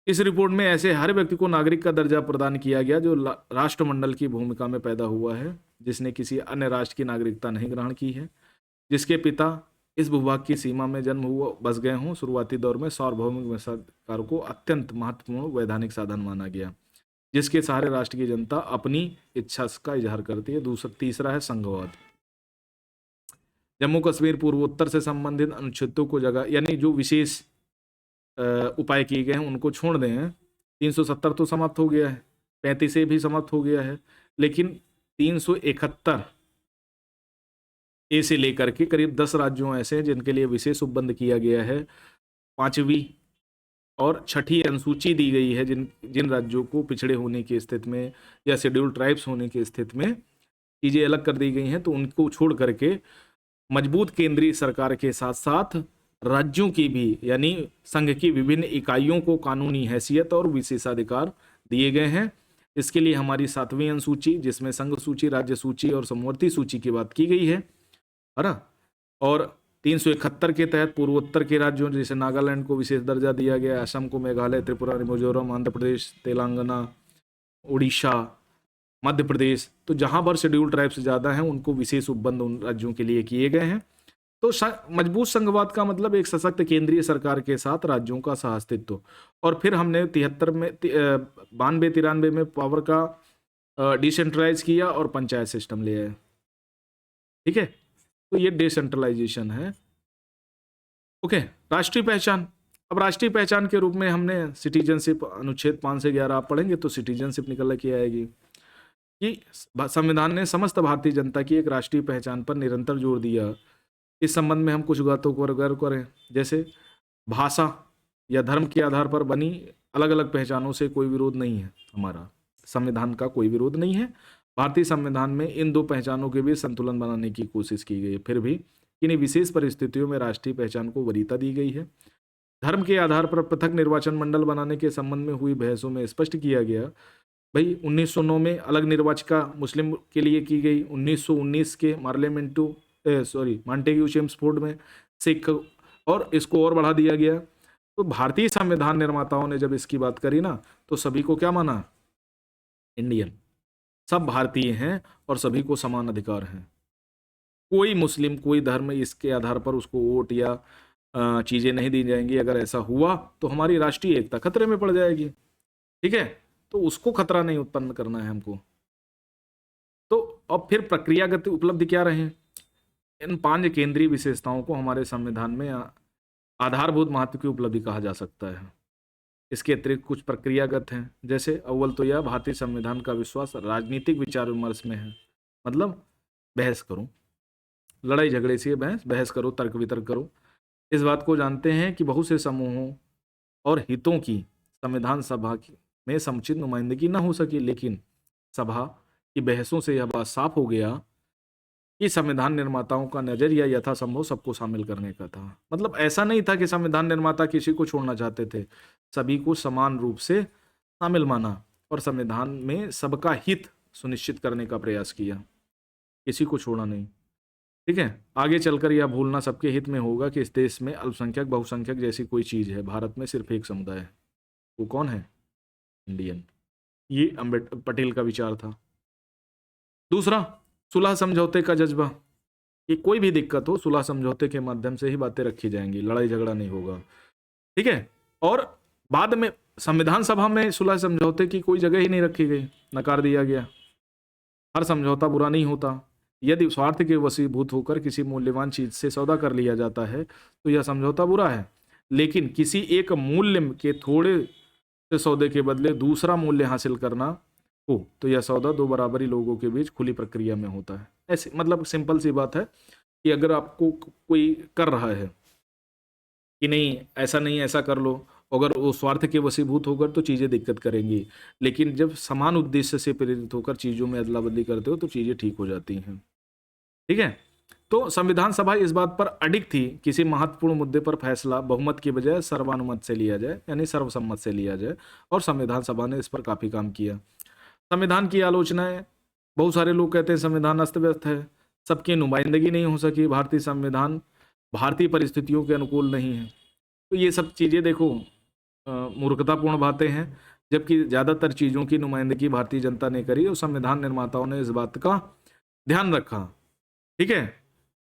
इस रिपोर्ट में ऐसे हर व्यक्ति को नागरिक का दर्जा प्रदान किया गया जो राष्ट्रमंडल की भूमिका में पैदा हुआ है, जिसने किसी अन्य राष्ट्र की नागरिकता नहीं ग्रहण की है, जिसके पिता इस भूभाग की सीमा में जन्म हुआ बस गए हों। शुरुआती दौर में सार्वभौमिक मताधिकार को अत्यंत महत्वपूर्ण वैधानिक साधन माना गया, जिसके सहारे राष्ट्र की जनता अपनी इच्छा का इजहार करती है। तीसरा है संघवाद। जम्मू कश्मीर पूर्वोत्तर से संबंधित अनुच्छेदों को जगह, यानी जो विशेष उपाय किए गए हैं उनको छोड़ दें। 370 तो समाप्त हो गया है, 35 भी समाप्त हो गया है, लेकिन 371 ए से लेकर के करीब 10 राज्यों ऐसे हैं जिनके लिए विशेष उपबंध किया गया है। 5वीं और 6ठी अनुसूची दी गई है जिन राज्यों को पिछड़े होने की स्थिति में या शेड्यूल्ड ट्राइब्स होने की स्थिति में चीज़ें अलग कर दी गई हैं। तो उनको छोड़ करके मजबूत केंद्रीय सरकार के साथ साथ राज्यों की भी, यानी संघ की विभिन्न इकाइयों को कानूनी हैसियत और विशेषाधिकार दिए गए हैं। इसके लिए हमारी 7वीं अनुसूची, जिसमें संघ सूची, राज्य सूची और समवर्ती सूची की बात की गई है ना, और 371 के तहत पूर्वोत्तर के राज्यों जैसे नागालैंड को विशेष दर्जा दिया गया, असम को, मेघालय, त्रिपुरा, मिजोरम, आंध्र प्रदेश, तेलंगाना, उड़ीसा, मध्य प्रदेश, तो जहां पर शेड्यूल्ड ट्राइब्स ज़्यादा हैं उनको विशेष उपबंध उन राज्यों के लिए किए गए हैं। तो मजबूत संघवाद का मतलब एक सशक्त केंद्रीय सरकार के साथ राज्यों का सहअस्तित्व। और फिर हमने 73 में 92-93 में पावर का डिसेंट्रलाइज किया और पंचायत सिस्टम ले आए। ठीक है, तो ये डिसेंट्रलाइजेशन है। ओके, राष्ट्रीय पहचान। अब राष्ट्रीय पहचान के रूप में हमने सिटीजनशिप, अनुच्छेद 5 से 11 आप पढ़ेंगे तो सिटीजनशिप निकल के आएगी कि संविधान ने समस्त भारतीय जनता की एक राष्ट्रीय पहचान पर निरंतर जोर दिया। इस संबंध में हम कुछ बातों को गौर करें, जैसे भाषा या धर्म के आधार पर बनी अलग अलग पहचानों से कोई विरोध नहीं है। हमारा संविधान का कोई विरोध नहीं है। भारतीय संविधान में इन दो पहचानों के बीच संतुलन बनाने की कोशिश की गई है। फिर भी किन्हीं विशेष परिस्थितियों में राष्ट्रीय पहचान को वरीयता दी गई है। धर्म के आधार पर पृथक निर्वाचन मंडल बनाने के संबंध में हुई बहसों में स्पष्ट किया गया, भाई 1909 में अलग निर्वाचिका मुस्लिम के लिए की गई, 1919 के मॉन्टेग्यू चेम्सफोर्ड में सिख, और इसको और बढ़ा दिया गया। तो भारतीय संविधान निर्माताओं ने जब इसकी बात करी ना, तो सभी को क्या माना? इंडियन, सब भारतीय हैं और सभी को समान अधिकार हैं। कोई मुस्लिम, कोई धर्म, इसके आधार पर उसको वोट या चीज़ें नहीं दी जाएंगी। अगर ऐसा हुआ तो हमारी राष्ट्रीय एकता खतरे में पड़ जाएगी। ठीक है, तो उसको खतरा नहीं उत्पन्न करना है हमको। तो अब फिर प्रक्रियागत उपलब्धि क्या रहे? इन 5 केंद्रीय विशेषताओं को हमारे संविधान में आधारभूत महत्व की उपलब्धि कहा जा सकता है। इसके अतिरिक्त कुछ प्रक्रियागत हैं, जैसे अव्वल तो यह भारतीय संविधान का विश्वास राजनीतिक विचार विमर्श में है। मतलब बहस करो, लड़ाई झगड़े से बहस करो, तर्क वितर्क करो। इस बात को जानते हैं कि बहुत से समूहों और हितों की संविधान सभा में समुचित नुमाइंदगी न हो सकी, लेकिन सभा की बहसों से यह बात साफ हो गया कि संविधान निर्माताओं का नजरिया यथासंभव सबको शामिल करने का था। मतलब ऐसा नहीं था कि संविधान निर्माता किसी को छोड़ना चाहते थे, सभी को समान रूप से शामिल माना और संविधान में सबका हित सुनिश्चित करने का प्रयास किया, किसी को छोड़ा नहीं। ठीक है, आगे चलकर यह भूलना सबके हित में होगा कि इस देश में अल्पसंख्यक बहुसंख्यक जैसी कोई चीज़ है। भारत में सिर्फ एक समुदाय है, वो कौन है? इंडियन। ये पटेल का विचार था। दूसरा, सुलह समझौते का जज्बा, कि कोई भी दिक्कत हो सुलह समझौते के माध्यम से ही बातें रखी जाएंगी, लड़ाई झगड़ा नहीं होगा। ठीक है, और बाद में संविधान सभा में सुलह समझौते की कोई जगह ही नहीं रखी गई, नकार दिया गया। हर समझौता बुरा नहीं होता। यदि स्वार्थ के वशीभूत होकर किसी मूल्यवान चीज से सौदा कर लिया जाता है तो यह समझौता बुरा है, लेकिन किसी एक मूल्य के थोड़े से सौदे के बदले दूसरा मूल्य हासिल करना हो तो यह सौदा दो बराबरी लोगों के बीच खुली प्रक्रिया में होता है। ऐसे मतलब सिंपल सी बात है कि अगर आपको कोई कर रहा है कि नहीं ऐसा नहीं ऐसा कर लो, अगर वो स्वार्थ के वशीभूत होकर तो चीज़ें दिक्कत करेंगी, लेकिन जब समान उद्देश्य से प्रेरित होकर चीज़ों में अदला बदली करते हो तो चीज़ें ठीक हो जाती हैं। ठीक है, तो संविधान सभा इस बात पर अडिग थी किसी महत्वपूर्ण मुद्दे पर फैसला बहुमत की बजाय सर्वानुमत से लिया जाए, यानी सर्वसम्मत से लिया जाए, और संविधान सभा ने इस पर काफी काम किया। संविधान की आलोचनाएं, बहुत सारे लोग कहते हैं संविधान अस्त व्यस्त है, सबकी नुमाइंदगी नहीं हो सकी, भारतीय संविधान भारतीय परिस्थितियों के अनुकूल नहीं है। तो ये सब चीज़ें देखो मूर्खतापूर्ण बातें हैं, जबकि ज़्यादातर चीज़ों की नुमाइंदगी भारतीय जनता ने करी और संविधान निर्माताओं ने इस बात का ध्यान रखा। ठीक है,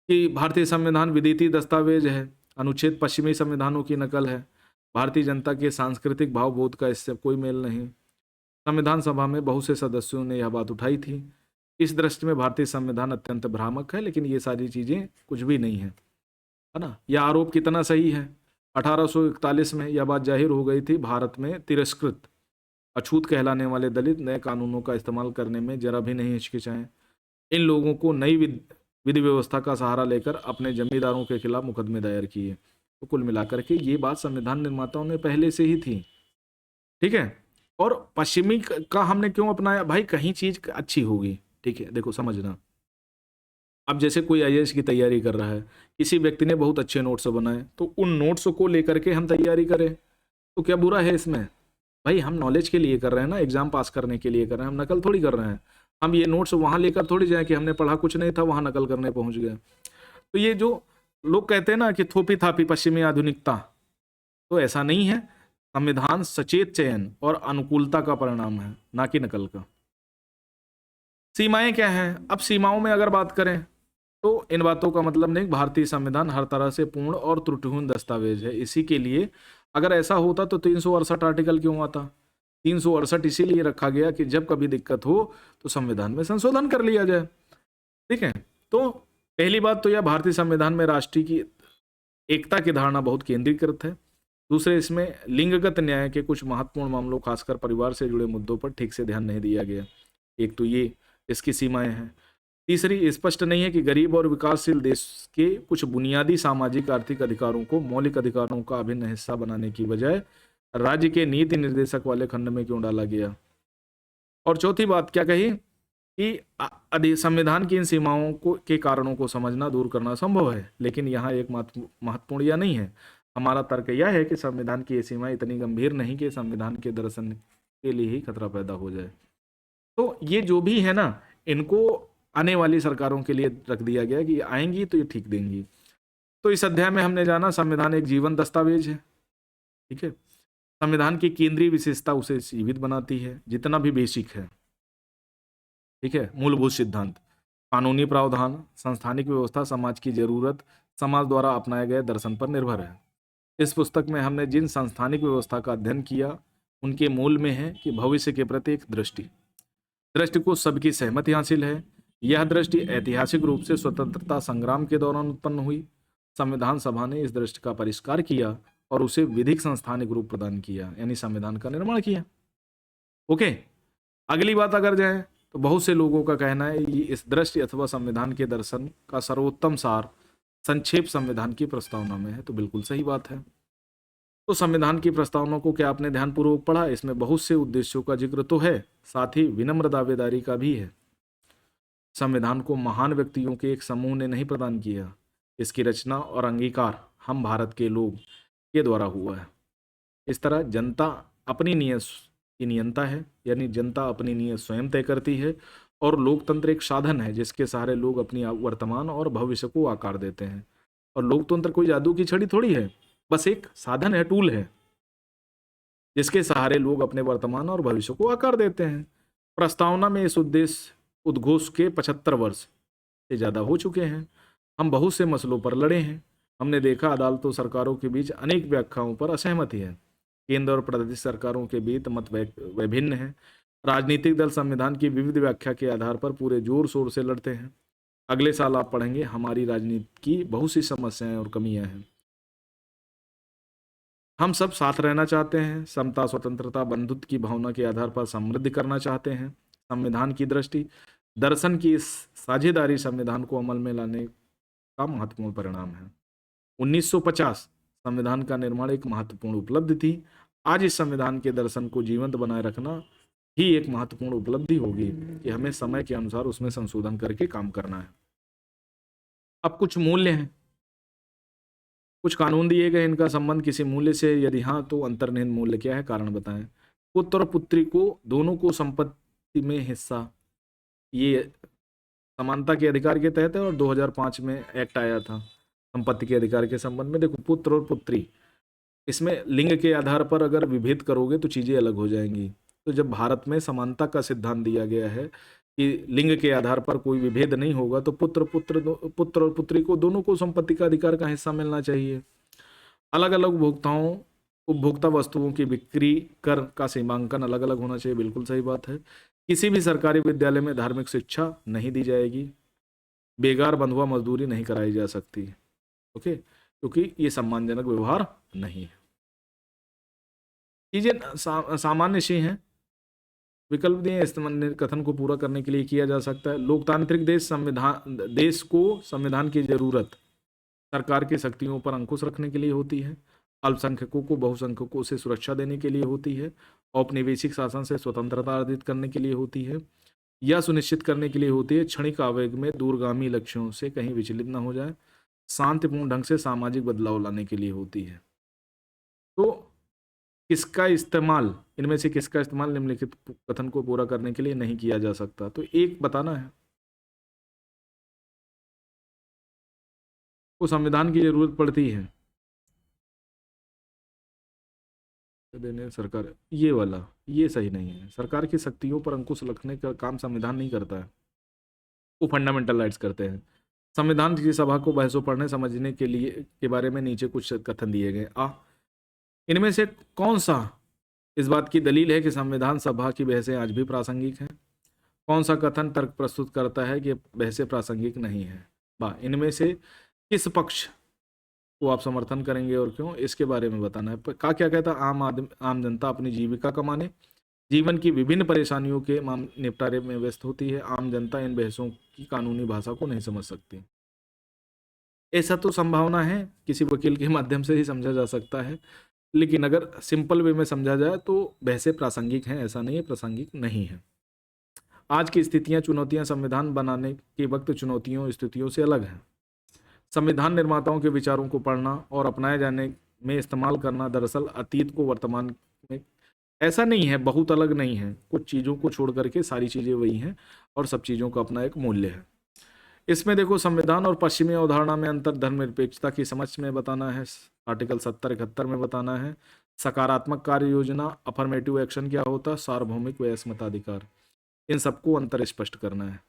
कि भारतीय संविधान विदेशी दस्तावेज है, अनुच्छेद पश्चिमी संविधानों की नकल है, भारतीय जनता के सांस्कृतिक भावबोध का इससे कोई मेल नहीं। संविधान सभा में बहुत से सदस्यों ने यह बात उठाई थी। इस दृष्टि में भारतीय संविधान अत्यंत भ्रामक है, लेकिन ये सारी चीज़ें कुछ भी नहीं है, है ना। यह आरोप कितना सही है? 1841 में यह बात जाहिर हो गई थी, भारत में तिरस्कृत अछूत कहलाने वाले दलित नए कानूनों का इस्तेमाल करने में जरा भी नहीं हिचकिचाएं। इन लोगों को नई विधि व्यवस्था का सहारा लेकर अपने जमींदारों के खिलाफ मुकदमे दायर किए। तो कुल मिलाकर के ये बात संविधान निर्माताओं ने पहले से ही थी। ठीक है, और पश्चिमी का हमने क्यों अपनाया? भाई कहीं चीज अच्छी होगी, ठीक है, देखो समझना। अब जैसे कोई आईएएस की तैयारी कर रहा है, किसी व्यक्ति ने बहुत अच्छे नोट्स बनाए, तो उन नोट्स को लेकर के हम तैयारी करें, तो क्या बुरा है इसमें? भाई हम नॉलेज के लिए कर रहे हैं ना, एग्जाम पास करने के लिए कर रहे हैं, हम नकल थोड़ी कर रहे हैं। हम ये नोट्स वहां लेकर थोड़ी जाए कि हमने पढ़ा कुछ नहीं था, वहां नकल करने पहुंच गए। तो ये जो लोग कहते हैं ना कि थोपी थापी पश्चिमी आधुनिकता, तो ऐसा नहीं है। संविधान सचेत चयन और अनुकूलता का परिणाम है, ना कि नकल का। सीमाएं क्या हैं? अब सीमाओं में अगर बात करें तो इन बातों का मतलब नहीं, भारतीय संविधान हर तरह से पूर्ण और त्रुटिहीन दस्तावेज है। इसी के लिए अगर ऐसा होता तो 368 आर्टिकल क्यों आता? 368 इसीलिए रखा गया कि जब कभी दिक्कत हो तो संविधान में संशोधन कर लिया जाए। ठीक है, तो पहली बात तो यह भारतीय संविधान में राष्ट्रीय की एकता की धारणा बहुत केंद्रीकृत है। दूसरे, इसमें लिंगगत न्याय के कुछ महत्वपूर्ण मामलों, खासकर परिवार से जुड़े मुद्दों पर ठीक से ध्यान नहीं दिया गया। एक तो ये इसकी सीमाएं हैं। तीसरी, स्पष्ट नहीं है कि गरीब और विकासशील देश के कुछ बुनियादी सामाजिक आर्थिक अधिकारों को मौलिक अधिकारों का अभिन्न हिस्सा बनाने की बजाय राज्य के नीति निर्देशक वाले खंड में क्यों डाला गया। और चौथी बात क्या कही कि संविधान की इन सीमाओं को के कारणों को समझना, दूर करना संभव है, लेकिन यहाँ एक महत्वपूर्ण यह नहीं है। हमारा तर्क यह है कि संविधान की ये सीमाएं इतनी गंभीर नहीं कि संविधान के दर्शन के लिए ही खतरा पैदा हो जाए। तो ये जो भी है ना, इनको आने वाली सरकारों के लिए रख दिया गया कि आएंगी तो ये ठीक देंगी। तो इस अध्याय में हमने जाना संविधान एक जीवन दस्तावेज है। ठीक है, संविधान की केंद्रीय विशेषता उसे जीवित बनाती है, जितना भी बेसिक है। ठीक है, मूलभूत सिद्धांत, कानूनी प्रावधान, संस्थानिक व्यवस्था, समाज की जरूरत, समाज द्वारा अपनाए गए दर्शन पर निर्भर है। इस पुस्तक में हमने जिन संस्थानिक व्यवस्था का अध्ययन किया उनके मूल में है कि भविष्य के प्रति एक दृष्टि को सबकी सहमति हासिल है। यह दृष्टि ऐतिहासिक रूप से स्वतंत्रता संग्राम के दौरान उत्पन्न हुई। संविधान सभा ने इस दृष्टि का परिष्कार किया और उसे विधिक संस्थानिक रूप प्रदान किया, यानी संविधान का निर्माण किया। ओके, अगली बात अगर जाए तो बहुत से लोगों का कहना है कि इस दृष्टि अथवा संविधान के दर्शन का सर्वोत्तम सार संक्षेप संविधान की प्रस्तावना में है। तो बिल्कुल सही बात है। तो संविधान की प्रस्तावना को क्या आपने ध्यानपूर्वक पढ़ा? इसमें बहुत से उद्देश्यों का जिक्र तो है, साथ ही विनम्र दावेदारी का भी है। संविधान को महान व्यक्तियों के एक समूह ने नहीं प्रदान किया, इसकी रचना और अंगीकार हम भारत के लोग के द्वारा हुआ है। इस तरह जनता अपनी नीयत की नियंता है, यानी जनता अपनी नीयत स्वयं तय करती है, और लोकतंत्र एक साधन है जिसके सहारे लोग अपनी वर्तमान और भविष्य को आकार देते हैं। और लोकतंत्र कोई जादू की छड़ी थोड़ी है, बस एक साधन है, टूल है, जिसके सहारे लोग अपने वर्तमान और भविष्य को आकार देते हैं। प्रस्तावना में इस उद्देश्य उद्घोष के 75 वर्ष से ज्यादा हो चुके हैं। हम बहुत से मसलों पर लड़े हैं। हमने देखा अदालतों सरकारों के बीच अनेक व्याख्याओं पर असहमति है। केंद्र और प्रदेश सरकारों के बीच मत विभिन्न है। राजनीतिक दल संविधान की विविध व्याख्या के आधार पर पूरे जोर शोर से लड़ते हैं। अगले साल आप पढ़ेंगे हमारी राजनीति की बहुत सी समस्याएं और कमियां हैं। हम सब साथ रहना चाहते हैं, समता, स्वतंत्रता, बंधुत्व की भावना के आधार पर समृद्धि करना चाहते हैं। संविधान की दृष्टि दर्शन की इस साझेदारी संविधान को अमल में लाने का महत्वपूर्ण परिणाम है। 1950 संविधान का निर्माण एक महत्वपूर्ण उपलब्धि थी। आज इस संविधान के दर्शन को जीवंत बनाए रखना ही एक महत्वपूर्ण उपलब्धि होगी कि हमें समय के अनुसार उसमें संशोधन करके काम करना है। अब कुछ मूल्य हैं, कुछ कानून दिए गए, इनका संबंध किसी मूल्य से, यदि हाँ तो अंतर्निहित मूल्य क्या है, कारण बताएं। पुत्र और पुत्री को दोनों को संपत्ति में हिस्सा, ये समानता के अधिकार के तहत है और 2005 में एक्ट आया था संपत्ति के अधिकार के संबंध में। देखो पुत्र और पुत्री, इसमें लिंग के आधार पर अगर विभेद करोगे तो चीजें अलग हो जाएंगी। तो जब भारत में समानता का सिद्धांत दिया गया है कि लिंग के आधार पर कोई विभेद नहीं होगा, तो पुत्र और पुत्री को दोनों को संपत्ति का अधिकार का हिस्सा मिलना चाहिए। अलग अलग उपभोक्ता वस्तुओं की बिक्री कर का सीमांकन अलग अलग होना चाहिए, बिल्कुल सही बात है। किसी भी सरकारी विद्यालय में धार्मिक शिक्षा नहीं दी जाएगी। बेगार बंधुआ मजदूरी नहीं कराई जा सकती, ओके, क्योंकि ये सम्मानजनक व्यवहार नहीं है। चीजें सामान्य सी हैं, विकल्प दिए, इस कथन को पूरा करने के लिए किया जा सकता है। लोकतांत्रिक देश को संविधान की जरूरत सरकार की शक्तियों पर अंकुश रखने के लिए होती है, अल्पसंख्यकों को बहुसंख्यकों से सुरक्षा देने के लिए होती है, औपनिवेशिक शासन से स्वतंत्रता अर्जित करने के लिए होती है, या सुनिश्चित करने के लिए होती है क्षणिक आवेग में दूरगामी लक्ष्यों से कहीं विचलित न हो जाए, शांतिपूर्ण ढंग से सामाजिक बदलाव लाने के लिए होती है। तो किसका इस्तेमाल, इनमें से किसका इस्तेमाल निम्नलिखित कथन को पूरा करने के लिए नहीं किया जा सकता? तो एक बताना है, को संविधान की जरूरत पड़ती है देने सरकार, ये वाला ये सही नहीं है। सरकार की शक्तियों पर अंकुश रखने का काम संविधान नहीं करता है, वो फंडामेंटल राइट्स करते हैं। संविधान की सभा को बहसों पढ़ने समझने के लिए के बारे में नीचे कुछ कथन दिए गए। इनमें से कौन सा इस बात की दलील है कि संविधान सभा की बहसें आज भी प्रासंगिक हैं? कौन सा कथन तर्क प्रस्तुत करता है कि बहसें प्रासंगिक नहीं है? इनमें से किस पक्ष को आप समर्थन करेंगे और क्यों, इसके बारे में बताना है। क्या कहता है? आम जनता अपनी जीविका कमाने, जीवन की विभिन्न परेशानियों के निपटारे में व्यस्त होती है। आम जनता इन बहसों की कानूनी भाषा को नहीं समझ सकती। ऐसा तो संभावना है किसी वकील के माध्यम से ही समझा जा सकता है, लेकिन अगर सिंपल वे में समझा जाए तो बहसें प्रासंगिक हैं, ऐसा नहीं है प्रासंगिक नहीं है। आज की स्थितियां, चुनौतियां संविधान बनाने के वक्त चुनौतियों स्थितियों से अलग हैं। संविधान निर्माताओं के विचारों को पढ़ना और अपनाए जाने में इस्तेमाल करना दरअसल अतीत को वर्तमान में, ऐसा नहीं है, बहुत अलग नहीं है। कुछ चीज़ों को छोड़ करके सारी चीज़ें वही हैं और सब चीज़ों का अपना एक मूल्य है। इसमें देखो, संविधान और पश्चिमी अवधारणा में अंतर धर्मनिरपेक्षता की समझ में बताना है, आर्टिकल 70-71 में बताना है। सकारात्मक कार्य योजना, अफर्मेटिव एक्शन क्या होता है, सार्वभौमिक व मताधिकार, इन सबको अंतर स्पष्ट करना है।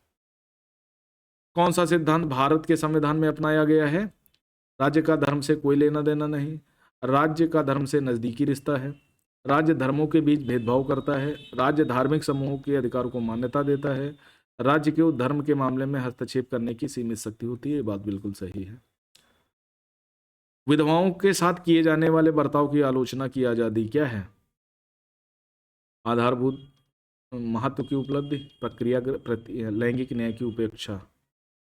कौन सा सिद्धांत भारत के संविधान में अपनाया गया है? राज्य का धर्म से कोई लेना देना नहीं, राज्य का धर्म से नजदीकी रिश्ता है, राज्य धर्मों के बीच भेदभाव करता है, राज्य धार्मिक समूहों के अधिकार को मान्यता देता है, राज्य के धर्म के मामले में हस्तक्षेप करने की सीमित शक्ति होती है। ये बात बिल्कुल सही है। विधवाओं के साथ किए जाने वाले बर्ताव की आलोचना की आजादी क्या है? आधारभूत महत्व की उपलब्धि, प्रक्रिया लैंगिक न्याय की उपेक्षा,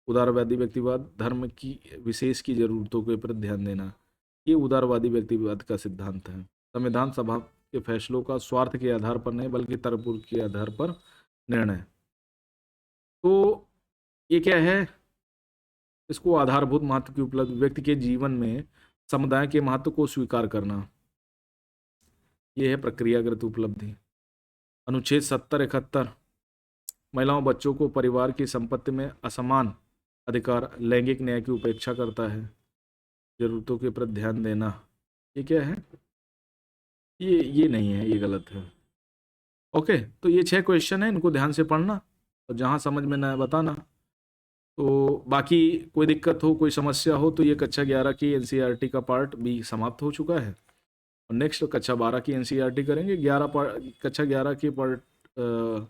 उदारवादी व्यक्तिवाद, धर्म की विशेष की जरूरतों के पर ध्यान देना, ये उदारवादी व्यक्तिवाद का सिद्धांत है। संविधान सभा के फैसलों का स्वार्थ के आधार पर नहीं बल्कि तर्कपूर्वक के आधार पर निर्णय। तो ये क्या है? इसको आधारभूत महत्व की उपलब्धि, व्यक्ति के जीवन में समुदाय के महत्व को स्वीकार करना, ये है प्रक्रियागत उपलब्धि। अनुच्छेद 70-71 महिलाओं बच्चों को परिवार की संपत्ति में असमान अधिकार, लैंगिक न्याय की उपेक्षा करता है, जरूरतों के प्रति ध्यान देना, ये क्या है? ये नहीं है, ये गलत है। ओके, तो ये 6 क्वेश्चन है, इनको ध्यान से पढ़ना और जहाँ समझ में ना बताना। तो बाकी कोई दिक्कत हो, कोई समस्या हो तो ये कक्षा 11 की एनसीईआरटी का पार्ट भी समाप्त हो चुका है और नेक्स्ट कक्षा 12 की एनसीईआरटी करेंगे। कक्षा 11 की पार्ट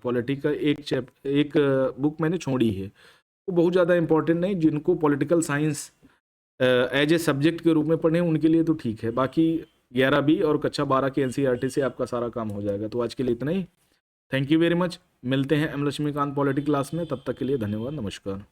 पॉलिटी का एक बुक मैंने छोड़ी है, वो बहुत ज़्यादा इंपॉर्टेंट नहीं, जिनको political science as a subject के रूप में पढ़े उनके लिए तो ठीक है, बाकी 11 बी और कक्षा 12 की एनसीईआरटी से आपका सारा काम हो जाएगा। तो आज के लिए इतना ही, थैंक यू वेरी मच। मिलते हैं एम लक्ष्मीकांत पॉलिटी क्लास में, तब तक के लिए धन्यवाद, नमस्कार।